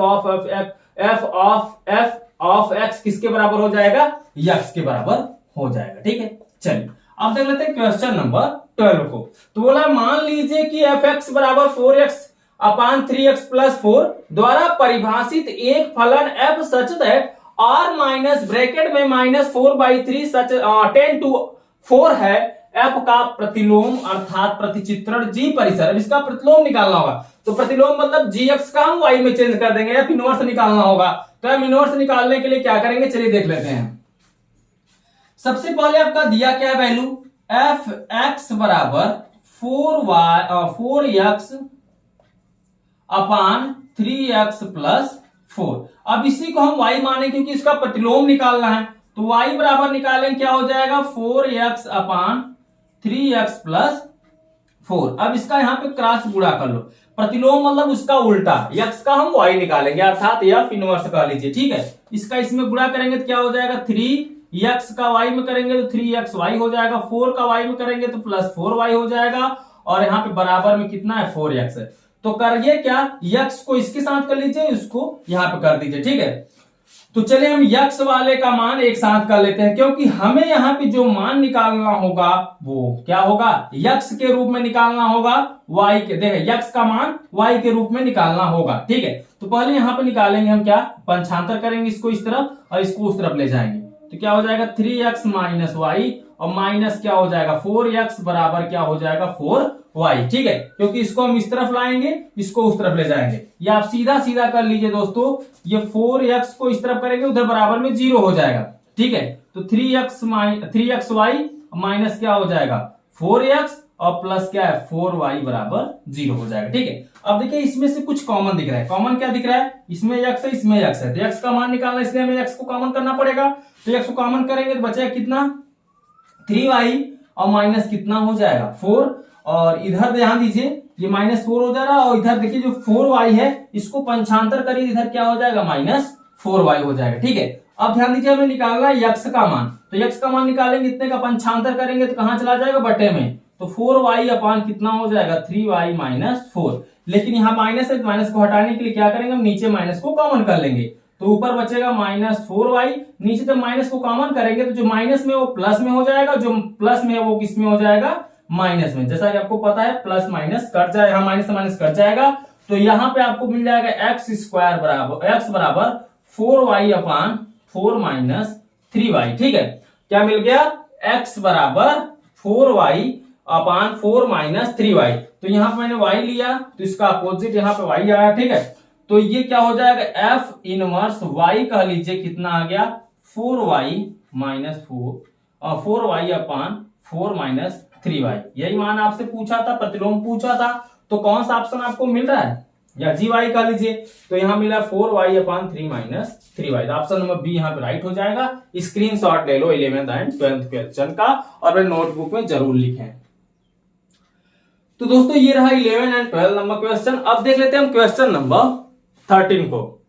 ऑफ x किसके बराबर हो जाएगा? x के बराबर हो जाएगा। ठीक है, चलिए अब देख लेते हैं क्वेश्चन नंबर 12 को। तो बोला मान लीजिए कि fx बराबर 4x अपान 3x प्लस 4 द्वारा परिभाषित एक फलन f such that r minus bracket में -4/3 सच 10 to 4 है। f का प्रतिलोम अर्थात प्रतिचित्रण g परिसर, अब इसका प्रतिलोम निकालना होगा। तो प्रतिलोम मतलब gx का हम y में चेंज कर देंगे, f इनवर्स निकालना होगा। तो f इनवर्स निकालने के लिए क्या करेंगे? चलिए देख लेते हैं। सबसे पहले आपका दिया क्या है वैल्यू, एफ एक्स बराबर 4x अपान 3x प्लस 4। अब इसी को हम y माने क्योंकि इसका प्रतिलोम निकालना है, तो y बराबर निकालेंगे क्या हो जाएगा 4x अपान 3x प्लस 4। अब इसका यहाँ पे क्रॉस गुणा कर लो, प्रतिलोम मतलब उसका उल्टा, x का हम y निकालेंगे अर्थात f इनवर्स कह लीजिए, ठीक है। इसका इसमें गुणा करेंगे तो क्या हो जाएगा 3x का y में करेंगे तो 3xy हो जाएगा, 4 का y में करेंगे तो प्लस 4y हो जाएगा, और यहाँ पे बराबर में कितना है 4x है। तो करिए क्या, x को इसके साथ कर लीजिए, इसको यहाँ पे कर दीजिए, ठीक है। तो चलिए हम x वाले का मान एक साथ कर लेते हैं, क्योंकि हमें यहाँ पे जो मान निकालना होगा वो क्या होगा, x के रूप में निकालना होगा, y के, देखें x का मान y के रूप में निकालना होगा, ठीक है। तो पहले यहाँ पे निकालेंगे हम क्या, पंचांतर करेंगे इसको इस तरफ और इसको उस तरफ ले जाएंगे, तो क्या हो जाएगा 3x माइनस वाई, और माइनस क्या हो जाएगा 4x बराबर क्या हो जाएगा 4y, ठीक है। क्योंकि इसको हम इस तरफ लाएंगे, इसको उस तरफ ले जाएंगे, या आप सीधा सीधा कर लीजिए दोस्तों, ये 4x को इस तरफ करेंगे उधर बराबर में 0 हो जाएगा, ठीक है। तो 3xy माइनस क्या हो जाएगा 4x और प्लस क्या है 4y बराबर 0 हो जाएगा, ठीक है। अब देखिए इसमें से कुछ कॉमन दिख रहा है, कॉमन क्या दिख रहा है, इसमें x है इसमें x है, तो x का मान निकालना, इसलिए हमें x को कॉमन करना पड़ेगा। तो x को कॉमन करेंगे तो बचेगा कितना 3y और माइनस कितना हो जाएगा 4, और इधर ध्यान दीजिए ये -4 हो जा रहा है, और इधर देखिए जो 4y है इसको पंचांतर करिए, इधर क्या हो जाएगा -4y हो जाएगा, ठीक है। अब ध्यान दीजिए हमें निकालना है x का मान, तो x का मान निकालेंगे, इतने का पंचांतर करेंगे तो कहां चला जाएगा बटे में, तो 4y अपान कितना हो जाएगा 3y माइनस 4। लेकिन यहाँ माइनस है, माइनस को हटाने के लिए क्या करेंगे हम नीचे माइनस को कॉमन कर लेंगे, तो ऊपर बचेगा -4y, नीचे जब माइनस को कॉमन करेंगे तो जो माइनस में वो प्लस में हो जाएगा, जो प्लस में है वो किस में हो जाएगा माइनस में, जैसा कि आपको पता है प्लस माइनस कट जाए, यहाँ माइनस से माइनस कट जाएगा, तो यहाँ पे आपको मिल जाएगा x बराबर 4y अपान 4 माइनस 3y, ठीक है। क्या मिल गया x बराबर 4y अपान 4 माइनस 3y, तो यहाँ पे मैंने y लिया तो इसका अपोजिट यहाँ पे y आया, ठीक है। तो ये क्या हो जाएगा f इनवर्स y कह लीजिए कितना आ गया 4y माइनस 4y अपान 4 माइनस 3y, यही मान आपसे पूछा था, प्रतिलोम पूछा था, तो कौन सा ऑप्शन आपको मिल रहा है, या जी वाई कह लीजिए, तो यहाँ मिला 4y upon 3 minus 3y, option number B यहाँ पे राइट हो जाएगा। स्क्रीनशॉट ले लो 11th एंड 12th क्वेश्चन का और अपने नोटबुक में जरूर लिखें। तो दोस्तों ये रहा 11 एंड 12 नंबर क्वेश्चन। अब देख लेते हैं हम क्वेश्चन नंबर 13 को।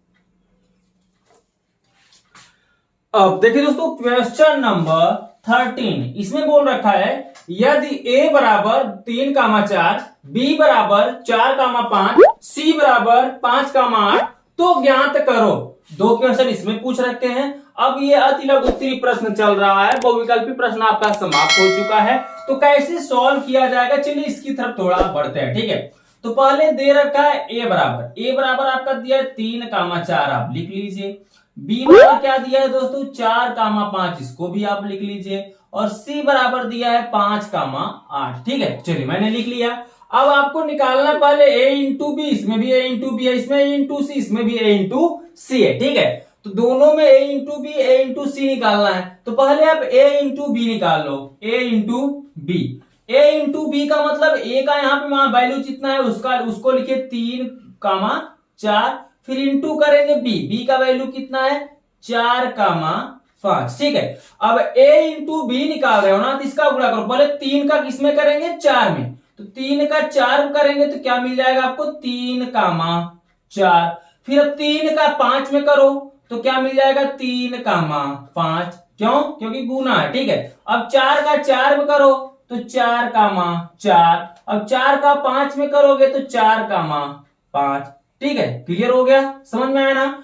अब देखिए दोस्तों क्वेश्चन नंबर 13, इसमें बोल रखा है यदि a बराबर 3,4, b बराबर 4,5, c बराबर 5,8 तो ज्ञात करो। दो क्वेश्चन इसमें पूछ रखे हैं। अब ये अति लघु उत्तरी प्रश्न चल रहा है, बहुविकल्पी प्रश्न आपका समाप्त हो चुका है, तो कैसे सॉल्व किया जाएगा, चलिए इसकी तरफ थोड़ा बढ़ते हैं, ठीक है। तो पहले दे रखा है a बराबर आपका दिया है 3,4, आप लिख लीजिए। b बराबर क्या दिया है दोस्तों 4,5, इसको भी आप लिख लीजिए, और c बराबर दिया है 5,8, ठीक है। चलिए मैंने लिख लिया। अब आपको निकालना पहले a इंटू बी, इसमें भी a इंटू बी है, इसमें a इंटू सी, इसमें भी a इंटू सी है, ठीक है। तो दोनों में a into B a into C निकालना है, तो पहले आप a इंटू बी निकाल लो, a into B. a into B का मतलब a का यहाँ पे वैल्यू जितना है उसको लिखिए 3,4, फिर इंटू करेंगे b का वैल्यू कितना है 4,5, ठीक है। अब a इंटू बी निकाल रहे हो ना, तो इसका गुणा करो, पहले 3 का किसमें करेंगे 4 में, तो 3 का 4 करेंगे तो क्या मिल जाएगा आपको 3,4, फिर अब 3 का 5 में करो तो क्या मिल जाएगा 3,5, क्यों, क्योंकि गुना है, ठीक है। अब 4 का 4 में करो तो 4,4, अब 4 का 5 में करोगे तो 4,5, ठीक है। क्लियर हो गया, समझ में आया ना।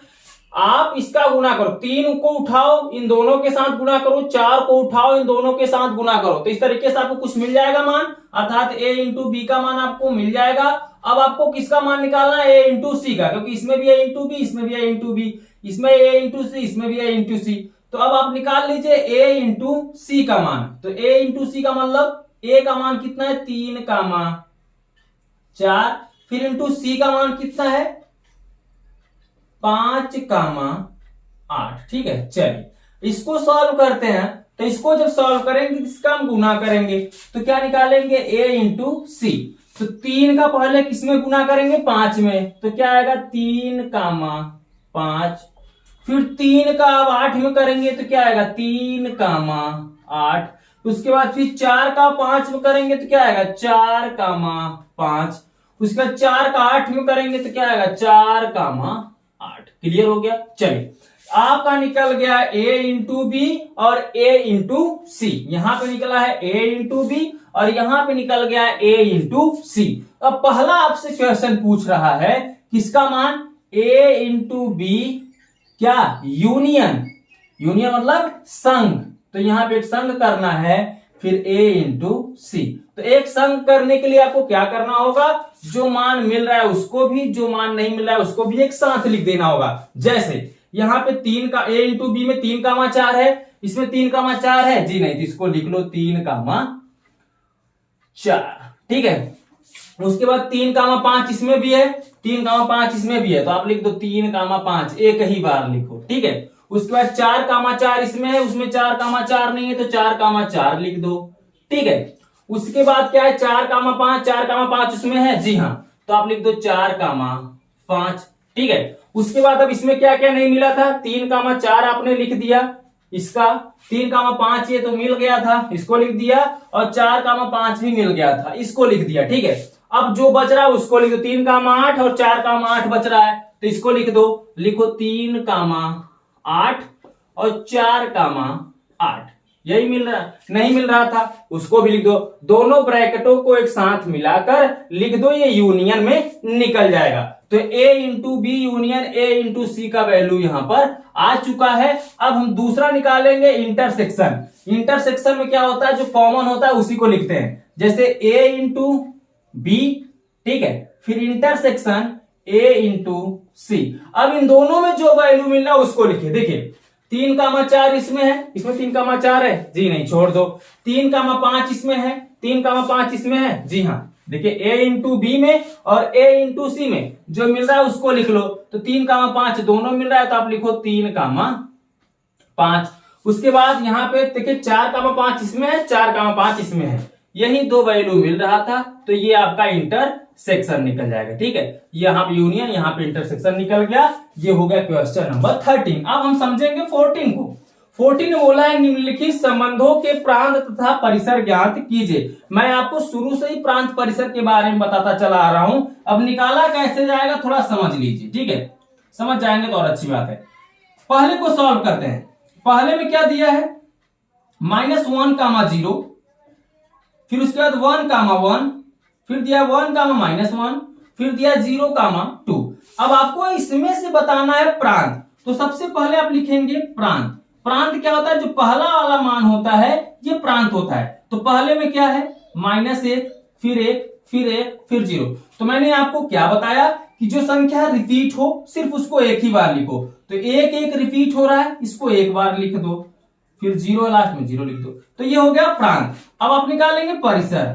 आप इसका गुणा करो, 3 को उठाओ इन दोनों के साथ गुणा करो, 4 को उठाओ इन दोनों के साथ गुणा करो, तो इस तरीके से आपको कुछ मिल जाएगा मान, अर्थात a इंटू बी का मान आपको मिल जाएगा। अब आपको किसका मान निकालना है a इंटू सी का, क्योंकि इसमें भी a इंटू बी, इसमें भी a इंटू बी, इसमें a इंटू सी, इसमें भी a इंटू सी, तो अब आप निकाल लीजिए a इंटू सी का मान। तो a इंटू सी का मतलब a का मान कितना है 3,4, फिर इंटू सी का मान कितना है 5,8, ठीक है। चलिए इसको सॉल्व करते हैं, तो इसको जब सॉल्व करेंगे इसका हम गुना करेंगे तो क्या निकालेंगे a इंटू सी। तो 3 का पहले किसमें गुना करेंगे 5 में, तो क्या आएगा 3 कामा 5। फिर 3 का अब 8 में करेंगे तो क्या आएगा 3 कामा 8। उसके बाद फिर 4 का 5 में करेंगे तो क्या आएगा 4 कामा 5। उसके बाद 4 का 8 में करेंगे तो क्या आएगा 4 कामा 8। क्लियर हो गया। चलिए आपका निकल गया a इंटू बी और a इंटू सी। यहां पे निकला है a इंटू बी और यहां पे निकल गया है a इंटू सी। अब पहला आपसे क्वेश्चन पूछ रहा है किसका मान a इंटू बी क्या यूनियन, यूनियन मतलब संग, तो यहां पे एक संग करना है फिर a इंटू सी। तो एक संग करने के लिए आपको क्या करना होगा, जो मान मिल रहा है उसको भी, जो मान नहीं मिल रहा है उसको भी एक साथ लिख देना होगा। जैसे यहां पे 3 का a इंटू बी में 3 कामा 4 है, इसमें 3 कामा 4 है जी नहीं, तो इसको लिख लो 3 कामा 4। ठीक है। उसके बाद 3 कामा 5 इसमें भी है, 3 कामा 5 इसमें भी है, तो आप लिख दो 3 कामा 5 एक ही बार लिखो। ठीक है। उसके बाद 4 कामा 4 इसमें है, उसमें 4 कामा 4 नहीं है तो 4 कामा 4 लिख दो। ठीक है। उसके बाद क्या है 4 कामा 5, 4 कामा 5 उसमें है जी हाँ, तो आप लिख दो 4 कामा 5। ठीक है। उसके बाद अब इसमें क्या क्या नहीं मिला था, 3 कामा 4 आपने लिख दिया, इसका 3 कामा 5 ये तो मिल गया था, इसको लिख दिया, और 4 कामा 5 भी मिल गया था, इसको लिख दिया। ठीक है। अब जो बच रहा है उसको लिख दो, 3 कामा 8 और 4 कामा 8 बच रहा है तो इसको लिख दो, लिखो 3 कामा 8 और 4 कामा 8। यही मिल रहा, नहीं मिल रहा था उसको भी लिख दो। दोनों ब्रैकेटों को एक साथ मिलाकर लिख दो, ये यूनियन में निकल जाएगा। तो a into B union a into C का वैल्यू यहां पर आ चुका है। अब हम दूसरा निकालेंगे इंटरसेक्शन। इंटरसेक्शन में क्या होता है, जो कॉमन होता है उसी को लिखते हैं, जैसे a इंटू बी। ठीक है। फिर इंटरसेक्शन a इंटू सी। अब इन दोनों में जो वैल्यू मिल रहा है उसको लिखिए। देखिए 3 कामा 4 इसमें है, इसमें 3 कामा 4 है जी नहीं, छोड़ दो। 3 कामा 5 इसमें है, 3 कामा 5 इसमें है जी हाँ। देखिए a इंटू बी में और a इंटू सी में जो मिल रहा है उसको लिख लो। तो 3 कामा 5 दोनों मिल रहा है तो आप लिखो 3 कामा 5। उसके बाद यहाँ पे देखिए 4 कामा 5 इसमें है, 4 कामा 5 इसमें है, यही दो वैल्यू मिल रहा था, तो ये आपका इंटरसेक्शन निकल जाएगा। ठीक है। यहाँ पे यूनियन, यहाँ पे इंटरसेक्शन निकल गया। ये हो गया क्वेश्चन नंबर 13। अब हम समझेंगे 14 को। 14 में बोला है निम्नलिखित संबंधों के प्रांत तथा परिसर ज्ञात कीजिए। मैं आपको शुरू से ही प्रांत परिसर के बारे में बताता चला आ रहा हूं, अब निकाला कैसे जाएगा थोड़ा समझ लीजिए। ठीक है। समझ जाएंगे तो और अच्छी बात है। पहले को सॉल्व करते हैं। पहले में क्या दिया है -1 कामा 0, फिर उसके बाद 1 कामा 1, फिर दिया 1 कामा -1, फिर दिया 0 कामा 2। अब आपको इसमें से बताना है प्रांत, तो सबसे पहले आप लिखेंगे प्रांत। प्रांत क्या होता है, जो पहला वाला मान होता है ये प्रांत होता है। तो पहले में क्या है -1, फिर 1, फिर 1, फिर 0। तो मैंने आपको क्या बताया कि जो संख्या रिपीट हो सिर्फ उसको एक ही बार लिखो। तो 1 1 रिपीट हो रहा है, इसको एक बार लिख दो, फिर 0 लास्ट में 0 लिख दो। तो ये हो गया प्रांत। अब आप निकालेंगे परिसर।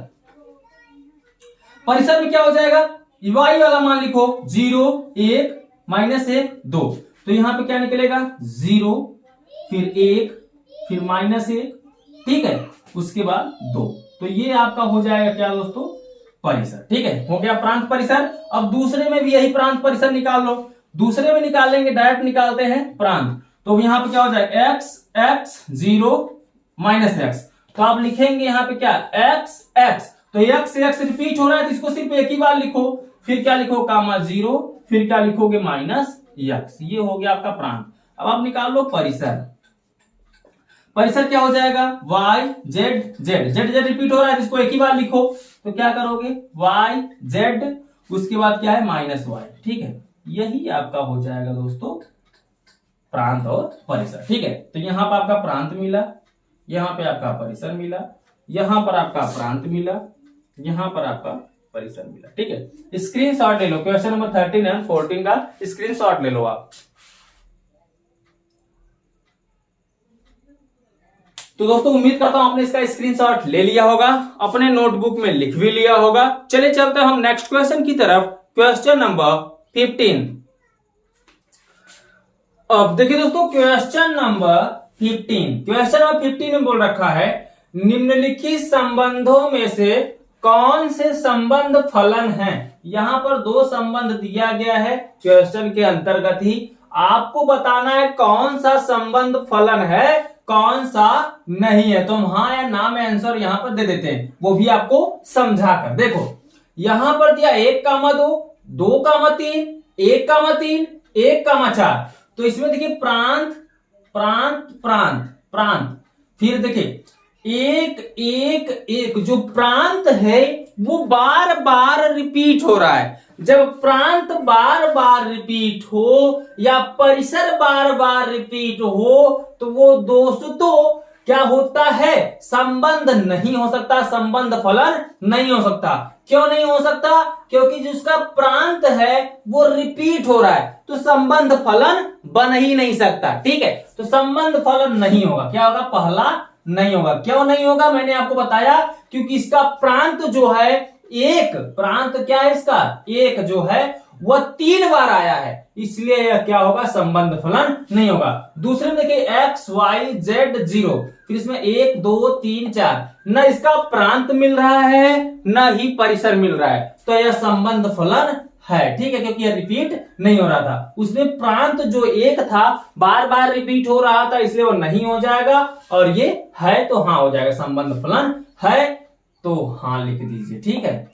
परिसर में क्या हो जाएगा, y वाला मान लिखो 0 1 -1 2। तो यहां पे क्या निकलेगा 0, फिर 1, फिर -1। ठीक है। उसके बाद 2। तो ये आपका हो जाएगा क्या दोस्तों, परिसर। ठीक है। हो गया प्रांत परिसर। अब दूसरे में भी यही प्रांत परिसर निकाल लो। दूसरे में निकालेंगे, डायरेक्ट निकालते हैं प्रांत। तो यहां पे क्या हो जाएगा x x 0 -x। तो आप लिखेंगे यहां पे क्या x x। तो x x रिपीट हो रहा है तो इसको सिर्फ एक ही बार लिखो, फिर क्या लिखो कामा 0, फिर क्या लिखोगे -x। ये हो गया आपका प्रांत। अब आप निकाल लो परिसर। परिसर क्या हो जाएगा y z z z z repeat हो रहा है तो इसको एक ही बार लिखो। तो क्या करोगे y z, उसके बाद क्या है -y। ठीक है। यही आपका हो जाएगा दोस्तों प्रांत और परिसर। ठीक है। तो यहां पर आपका प्रांत मिला, यहां पे आपका परिसर मिला, यहां पर आपका प्रांत मिला, यहां पर आपका परिसर मिला। ठीक है। स्क्रीनशॉट ले लो, क्वेश्चन नंबर 13 एंड 14 का स्क्रीनशॉट ले लो आप। तो दोस्तों उम्मीद करता हूं आपने इसका स्क्रीनशॉट ले लिया होगा, अपने नोटबुक में लिख भी लिया होगा। चलिए चलते हैं हम नेक्स्ट क्वेश्चन की तरफ, क्वेश्चन नंबर 15। अब देखिए दोस्तों क्वेश्चन नंबर 15। क्वेश्चन नंबर 15 में बोल रखा है निम्नलिखित संबंधों में से कौन से संबंध फलन हैं। यहां पर दो संबंध दिया गया है क्वेश्चन के अंतर्गत ही आपको बताना है कौन सा संबंध फलन है कौन सा नहीं है। तो हम हाँ या ना में आंसर यहां पर दे देते हैं, वो भी आपको समझा कर। देखो यहां पर दिया 1,2, 2,3, 1,3, 1,4। तो इसमें देखिए प्रांत प्रांत प्रांत प्रांत, फिर देखिए 1 1 1 जो प्रांत है वो बार बार रिपीट हो रहा है। जब प्रांत बार बार रिपीट हो या परिसर बार बार रिपीट हो तो वो दोस्तों क्या होता है, संबंध नहीं हो सकता, संबंध फलन नहीं हो सकता। क्यों नहीं हो सकता? क्योंकि जिसका प्रांत है वो रिपीट हो रहा है तो संबंध फलन बन ही नहीं सकता। ठीक है, तो संबंध फलन नहीं होगा। क्या होगा? पहला नहीं होगा। क्यों नहीं होगा? मैंने आपको बताया क्योंकि इसका प्रांत जो है एक, प्रांत क्या है इसका? एक जो है वह 3 बार आया है, इसलिए यह क्या होगा? संबंध फलन नहीं होगा। दूसरे में देखिए x y z 0, फिर इसमें 1 2 3 4, न इसका प्रांत मिल रहा है न ही परिसर मिल रहा है, तो यह संबंध फलन है। ठीक है, क्योंकि यह रिपीट नहीं हो रहा था। उसमें प्रांत जो एक था बार बार रिपीट हो रहा था, इसलिए वो नहीं हो जाएगा, और ये है तो हाँ हो जाएगा। संबंध फलन है तो हाँ लिख दीजिए। ठीक है,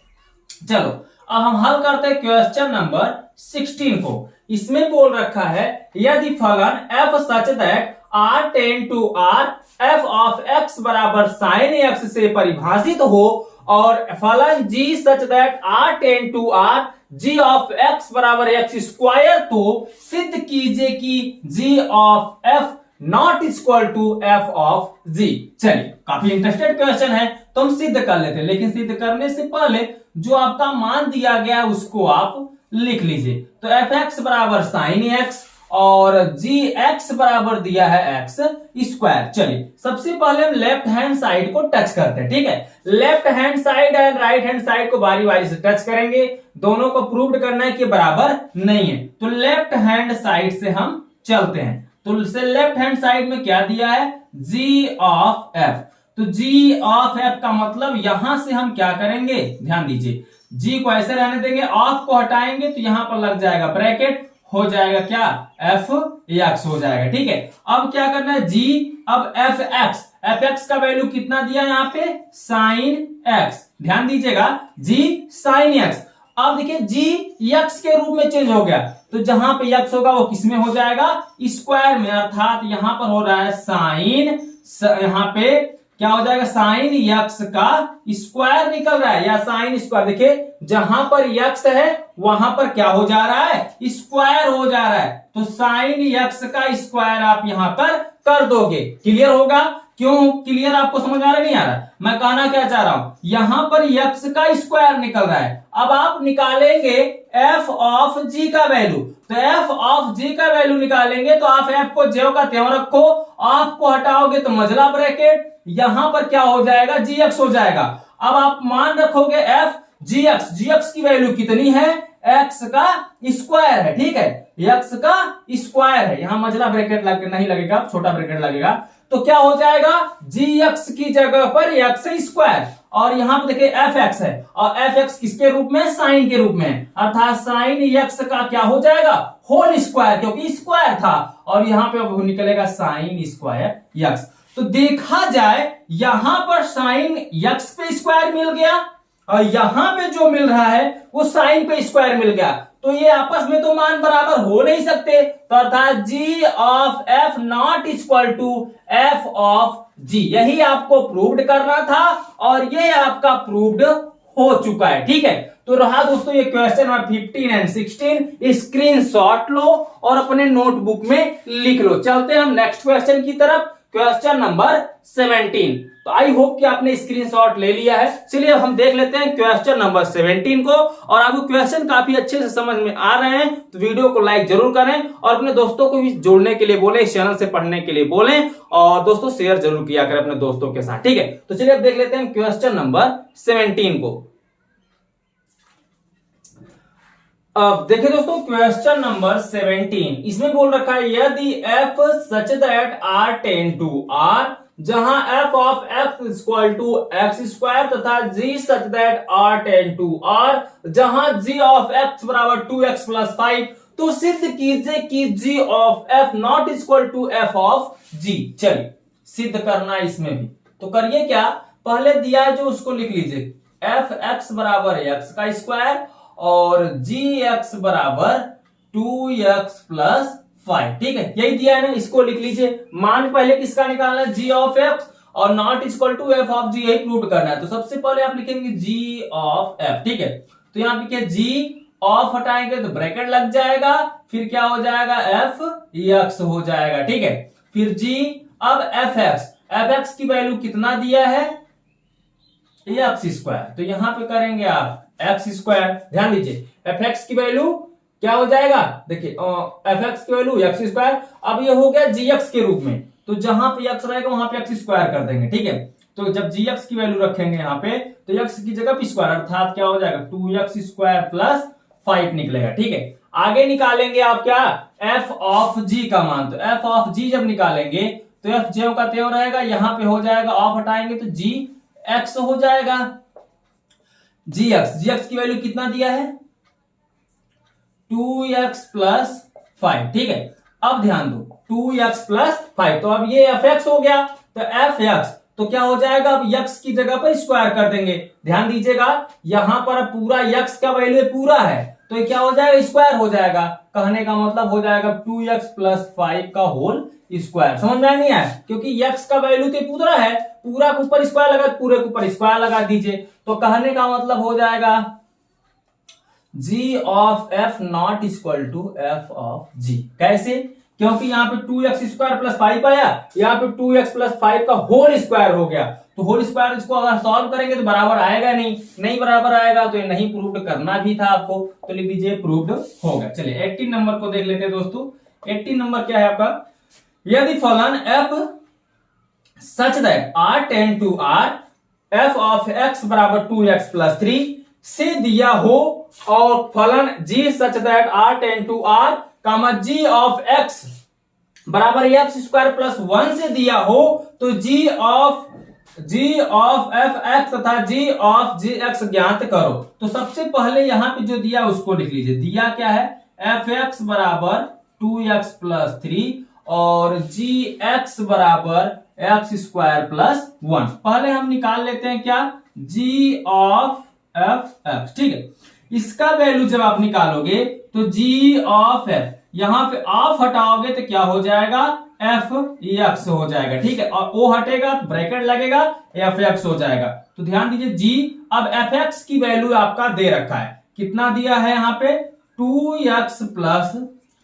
चलो अब हम हल करते हैं क्वेश्चन नंबर 16 को। इसमें बोल रखा है यदि फलन f such that r tend to r f of x बराबर sin x से परिभाषित हो और फलन g such that r tend to r g of x बराबर x स्क्वायर, तो सिद्ध कीजिए कि g of f not equal to f of g। चलिए काफी इंटरेस्टेड क्वेश्चन है तो हम सिद्ध कर लेते हैं, लेकिन सिद्ध करने से पहले जो आपका मान दिया गया है उसको आप लिख लीजिए। तो fx बराबर साइन x और gx बराबर दिया है x स्क्वायर। चलिए सबसे पहले हम लेफ्ट हैंड साइड को टच करते हैं। ठीक है, left hand side and right hand side को बारी बारी से टच करेंगे, दोनों को प्रूव करना है कि बराबर नहीं है। तो लेफ्ट हैंड साइड से हम चलते हैं, तो लेफ्ट हैंड साइड में क्या दिया है? g of f। तो g ऑफ f का मतलब यहां से हम क्या करेंगे? ध्यान दीजिए, g को ऐसे रहने देंगे, ऑफ को हटाएंगे तो यहां पर लग जाएगा ब्रैकेट, हो जाएगा क्या? f x हो जाएगा। ठीक है, अब क्या करना है? g अब fx का वैल्यू कितना दिया यहाँ पे? Sine x। ध्यान दीजिएगा, g साइन x। अब देखिए g x के रूप में चेंज हो गया, तो जहां पे x होगा वो किसमें हो जाएगा? स्क्वायर में, अर्थात यहां पर हो रहा है साइन, यहां पे क्या हो जाएगा? साइन x का स्क्वायर निकल रहा है या साइन स्क्वायर। देखिए जहां पर x है वहां पर क्या हो जा रहा है? स्क्वायर हो जा रहा है, तो साइन x का स्क्वायर आप यहां पर कर दोगे। क्लियर होगा? क्यों क्लियर? आपको समझ आ रहा नहीं आ रहा? मैं कहना क्या चाह रहा हूं, यहां पर x का स्क्वायर निकल रहा है। अब आप निकालेंगे f ऑफ g का वैल्यू, तो f ऑफ g का वैल्यू निकालेंगे तो आप f को ज्यों का त्यों रखो, ऑफ को हटाओगे तो मझला ब्रैकेट, यहां पर क्या हो जाएगा? gx हो जाएगा। अब आप मान रखोगे f gx की वैल्यू कितनी है? x का स्क्वायर है। ठीक है, x का स्क्वायर है, यहां मझला ब्रैकेट नहीं लगेगा, छोटा ब्रैकेट लगेगा, तो क्या हो जाएगा? gx की जगह पर x स्क्वायर, और यहां पर देखिए fx है, और fx किसके रूप में? साइन के रूप में, अर्थात साइन x का क्या हो जाएगा? होल स्क्वायर, क्योंकि स्क्वायर था, और यहां पे अब निकलेगा साइन स्क्वायर x। तो देखा जाए यहां पर साइन x पे स्क्वायर मिल गया और यहां पे जो मिल रहा है वो साइन पे स्क्वायर मिल गया, तो ये आपस में तो मान बराबर हो नहीं सकते, तो अर्थात g of f not equal to f of g। यही आपको प्रूव्ड करना था और ये आपका प्रूव्ड हो चुका है। ठीक है, तो रहा दोस्तों ये क्वेश्चन नंबर 15 एंड 16, स्क्रीनशॉट लो और अपने नोटबुक में लिख लो। चलते हैं हम नेक्स्ट क्वेश्चन की तरफ, क्वेश्चन नंबर 17। तो आई होप कि आपने स्क्रीनशॉट ले लिया है। चलिए अब हम देख लेते हैं क्वेश्चन नंबर 17 को, और आपको क्वेश्चन काफी अच्छे से समझ में आ रहे हैं तो वीडियो को लाइक जरूर करें और अपने दोस्तों को भी जोड़ने के लिए बोलें, इस चैनल से पढ़ने के लिए बोलें, और दोस्तों शेयर जरूर किया करें अपने दोस्तों के साथ। ठीक है, तो चलिए अब देख लेते हैं क्वेश्चन नंबर 17 को। अब देखिए दोस्तों क्वेश्चन नंबर 17, इसमें बोल रखा है यदि f such that r tend to r, जहां f of x equal to x square तथा g such that r tend to r, जहां g ऑफ x बराबर 2x प्लस 5, तो सिद्ध कीजिए कि g of f not equal to f of g। चलिए सिद्ध करना है इसमें भी, तो करिए क्या, पहले दिया है जो उसको लिख लीजिए, f x बराबर x का स्क्वायर और gx बराबर 2x प्लस 5, ठीक है, यही दिया है ना, इसको लिख लीजिए। मान पहले किसका निकालना है, g ऑफ x और not equal to f of g, यही प्रूव करना है। तो सबसे पहले आप लिखेंगे g ऑफ f, ठीक है, तो यहां लिखे g ऑफ हटाएंगे तो ब्रैकेट लग जाएगा, फिर क्या हो जाएगा f x हो जाएगा, ठीक है, फिर g, अब fx की वैल्यू कितना दिया है, एक्स स्क्वायर, तो यहां पे करेंगे आप एक्स स्क्वायर, ध्यान दीजिए fx की वैल्यू क्या हो जाएगा, देखिए fx की वैल्यू एक्स स्क्वायर, अब ये हो गया gx के रूप में, तो जहां पे x रहेगा वहां पे एक्स स्क्वायर कर देंगे, ठीक है, तो जब gx की वैल्यू रखेंगे यहाँ पे तो x की जगह पे स्क्वायर, अर्थात क्या हो जाएगा 2x स्क्वायर प्लस 5 निकलेगा, ठीक है। आगे निकालेंगे आप क्या, f ऑफ g का मान, तो f ऑफ g जब निकालेंगे तो f ज्यों का त्यों रहेगा, यहां पे हो जाएगा ऑफ हटाएंगे तो g x हो जाएगा, gx की वैल्यू कितना दिया है 2x प्लस 5, ठीक है, अब ध्यान दो 2x प्लस 5, तो अब ये fx हो गया, तो fx तो क्या हो जाएगा, अब x की जगह पर स्क्वायर कर देंगे, ध्यान दीजिएगा यहां पर पूरा x का वैल्यू पूरा है, तो ये क्या हो जाएगा, स्क्वायर हो जाएगा, कहने का मतलब हो जाएगा 2x प्लस 5 का होल स्क्वायर, समझ में नहीं आया, क्योंकि x का वैल्यू तो पूरा है, पूरा के ऊपर स्क्वायर लगा, पूरे के ऊपर स्क्वायर लगा दीजिए, तो कहने का मतलब हो जाएगा g of f not equal to f of g। कैसे, क्योंकि यहाँ पे 2x स्क्वायर प्लस 5 आया, यहाँ पे 2x प्लस 5 का होल स्क्वायर हो गया, तो होल स्क्वायर इसको अगर सॉल्व करेंगे तो बराबर आएगा नहीं बराबर आएगा, तो ये नहीं प्रूव्ड करना भी था आपको, तो लिख दीजिए प्रूव्ड हो गया। चलिए 18 नंबर को देख लेते हैं दोस्तों। 18 नंबर क्या है आपका, यदि फलन f such that r tend to r, f of x बराबर 2x प्लस 3 से दिया हो, और फलन g such that r tend to r, g of x बराबर x स्क्वायर प्लस 1 से दिया हो, तो g ऑफ fx तथा g ऑफ gx ज्ञात करो। तो सबसे पहले यहां पे जो दिया उसको लिख लीजिए, दिया क्या है, fx बराबर 2x प्लस 3 और gx बराबर x स्क्वायर प्लस 1। पहले हम निकाल लेते हैं क्या, g ऑफ fx, ठीक है, इसका वैल्यू जब आप निकालोगे तो g ऑफ f, यहां पे ऑफ हटाओगे तो क्या हो जाएगा, f x हो जाएगा, ठीक है, और o हटेगा ब्रैकेट लगेगा, f x हो जाएगा। तो ध्यान दीजिए g, अब fx की वैल्यू आपका दे रखा है, कितना दिया है यहाँ पे 2x प्लस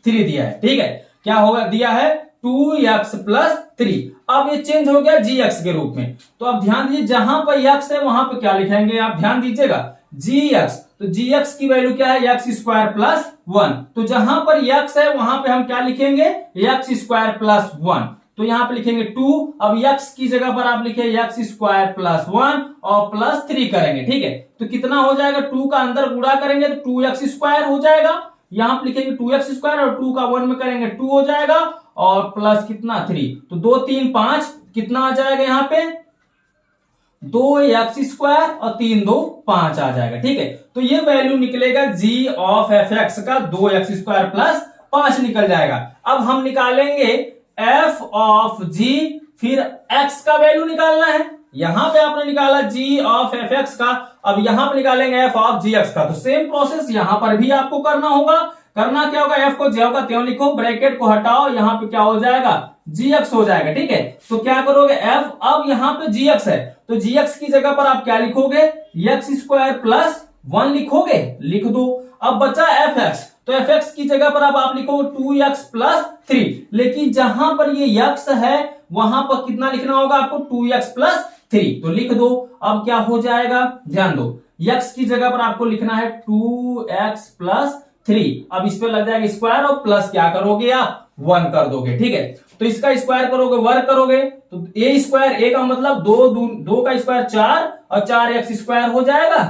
3 दिया है, ठीक है, क्या होगा, दिया है 2x प्लस 3, अब ये चेंज हो गया gx के रूप में, तो अब ध्यान दीजिए जहां पर x है वहां पे क्या लिखेंगे आप, ध्यान दीजिएगा gx, तो gx की वैल्यू क्या है, x स्क्वायर प्लस 1, तो जहां पर x है वहां पे हम क्या लिखेंगे, x स्क्वायर प्लस 1, तो यहां पे लिखेंगे 2, अब x की जगह पर आप लिखे x स्क्वायर प्लस 1 और प्लस 3 करेंगे, ठीक है, तो कितना हो जाएगा, 2 का अंदर गुणा करेंगे तो 2x स्क्वायर हो जाएगा, यहां पे लिखेंगे 2x स्क्वायर और 2 का 1 में करेंगे 2 हो जाएगा, और प्लस कितना 3, तो 2 3 5, कितना आ जाएगा यहाँ पे 2x स्क्वायर और 3 2 5 आ जाएगा, ठीक है, तो ये वैल्यू निकलेगा g ऑफ fx का 2x स्क्वायर प्लस 5 निकल जाएगा। अब हम निकालेंगे f ऑफ g, फिर x का वैल्यू निकालना है, यहां पे आपने निकाला g ऑफ fx का, अब यहां पे निकालेंगे f ऑफ gx का, तो सेम प्रोसेस यहां पर भी आपको करना होगा। करना क्या होगा, f को ज्यों का त्यों लिखो, ब्रैकेट को हटाओ, यहां पे क्या हो जाएगा, gx हो जाएगा, ठीक है, तो क्या करोगे f, अब यहां पे gx है तो gx की जगह पर आप क्या लिखोगे, x स्क्वायर प्लस 1 लिखोगे, लिख दो। अब बचा fx, तो fx की जगह पर अब आप लिखो 2x प्लस 3, लेकिन जहां पर ये x है वहां पर कितना लिखना होगा आपको, 2x प्लस 3, तो लिख दो। अब क्या हो जाएगा, ध्यान दो, x की जगह पर आपको लिखना है 2x प्लस 3, अब इस पे लग जाएगा स्क्वायर और प्लस क्या करोगे आप 1 कर दोगे, ठीक है, तो इसका स्क्वायर करोगे वर्ग करोगे तो ए स्क्वायर, ए का मतलब 2 का स्क्वायर 4 और 4x स्क्वायर हो जाएगा।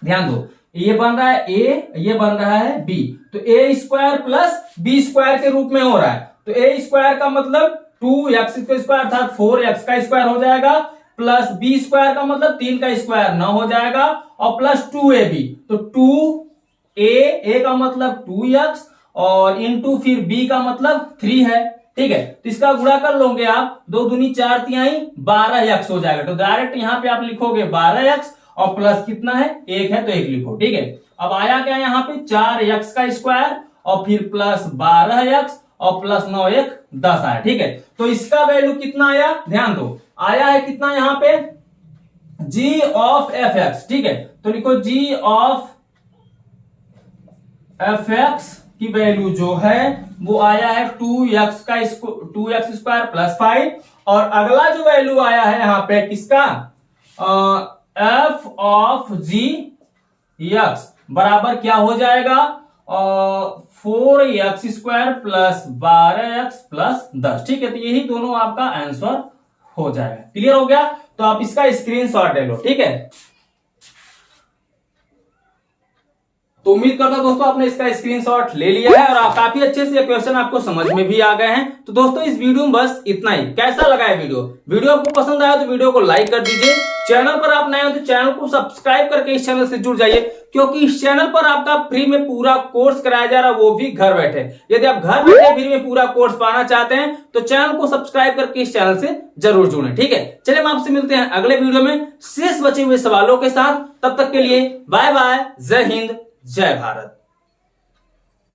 ध्यान दो ये बन रहा है ए, ये बन रहा है बी, तो ए स्क्वायर प्लस बी स्क्वायर के रूप में हो रहा है। तो ए स्क्वायर का मतलब 2x का स्क्वायर अर्थात 4x का स्क्वायर हो जाएगा, प्लस बी स्क्वायर का मतलब 3 का स्क्वायर 9 हो जाएगा, और प्लस 2ab, तो 2a का मतलब 2x और इंटू फिर b का मतलब 3 है। ठीक है, तो इसका गुणा कर लोगे आप, 2 दूनी 4 तिहाई 12x हो जाएगा। तो डायरेक्ट यहां पे आप लिखोगे 12x और प्लस कितना है 1 है, तो 1 लिखो। ठीक है, अब आया क्या यहाँ पे 4x का स्क्वायर और फिर प्लस 12x और प्लस 9 1 10 आया। ठीक है, तो इसका वैल्यू कितना आया, ध्यान दो, आया है कितना यहाँ पे g ऑफ fx। ठीक है, तो लिखो g ऑफ fx की वैल्यू जो है वो आया है 2x स्क्वायर प्लस 5, और अगला जो वैल्यू आया है यहाँ पे किसका, f ऑफ g x बराबर क्या हो जाएगा 4x square plus 12x plus 10। ठीक है, तो यही दोनों आपका आंसर हो जाएगा। क्लियर हो गया, तो आप इसका स्क्रीनशॉट ले लो। ठीक है, तो उम्मीद करता हूं दोस्तों आपने इसका स्क्रीनशॉट ले लिया है और आप काफी अच्छे से क्वेश्चन आपको समझ में भी आ गए हैं। तो दोस्तों इस वीडियो में बस इतना ही। कैसा लगा है वीडियो आपको पसंद आया तो वीडियो को लाइक कर दीजिए। चैनल पर आप नए हो तो चैनल को सब्सक्राइब करके इस चैनल से जुड़ जाइए, क्योंकि इस चैनल पर आपका फ्री में पूरा कोर्स कराया जा रहा है, वो भी घर बैठे। यदि आप घर बैठे फ्री में पूरा कोर्स पाना चाहते हैं तो चैनल को सब्सक्राइब करके इस चैनल से जरूर जुड़ें। ठीक है, चलिए हम आपसे मिलते हैं अगले वीडियो में शेष बचे हुए सवालों के साथ। तब तक के लिए बाय बाय, जय हिंद, जय भारत।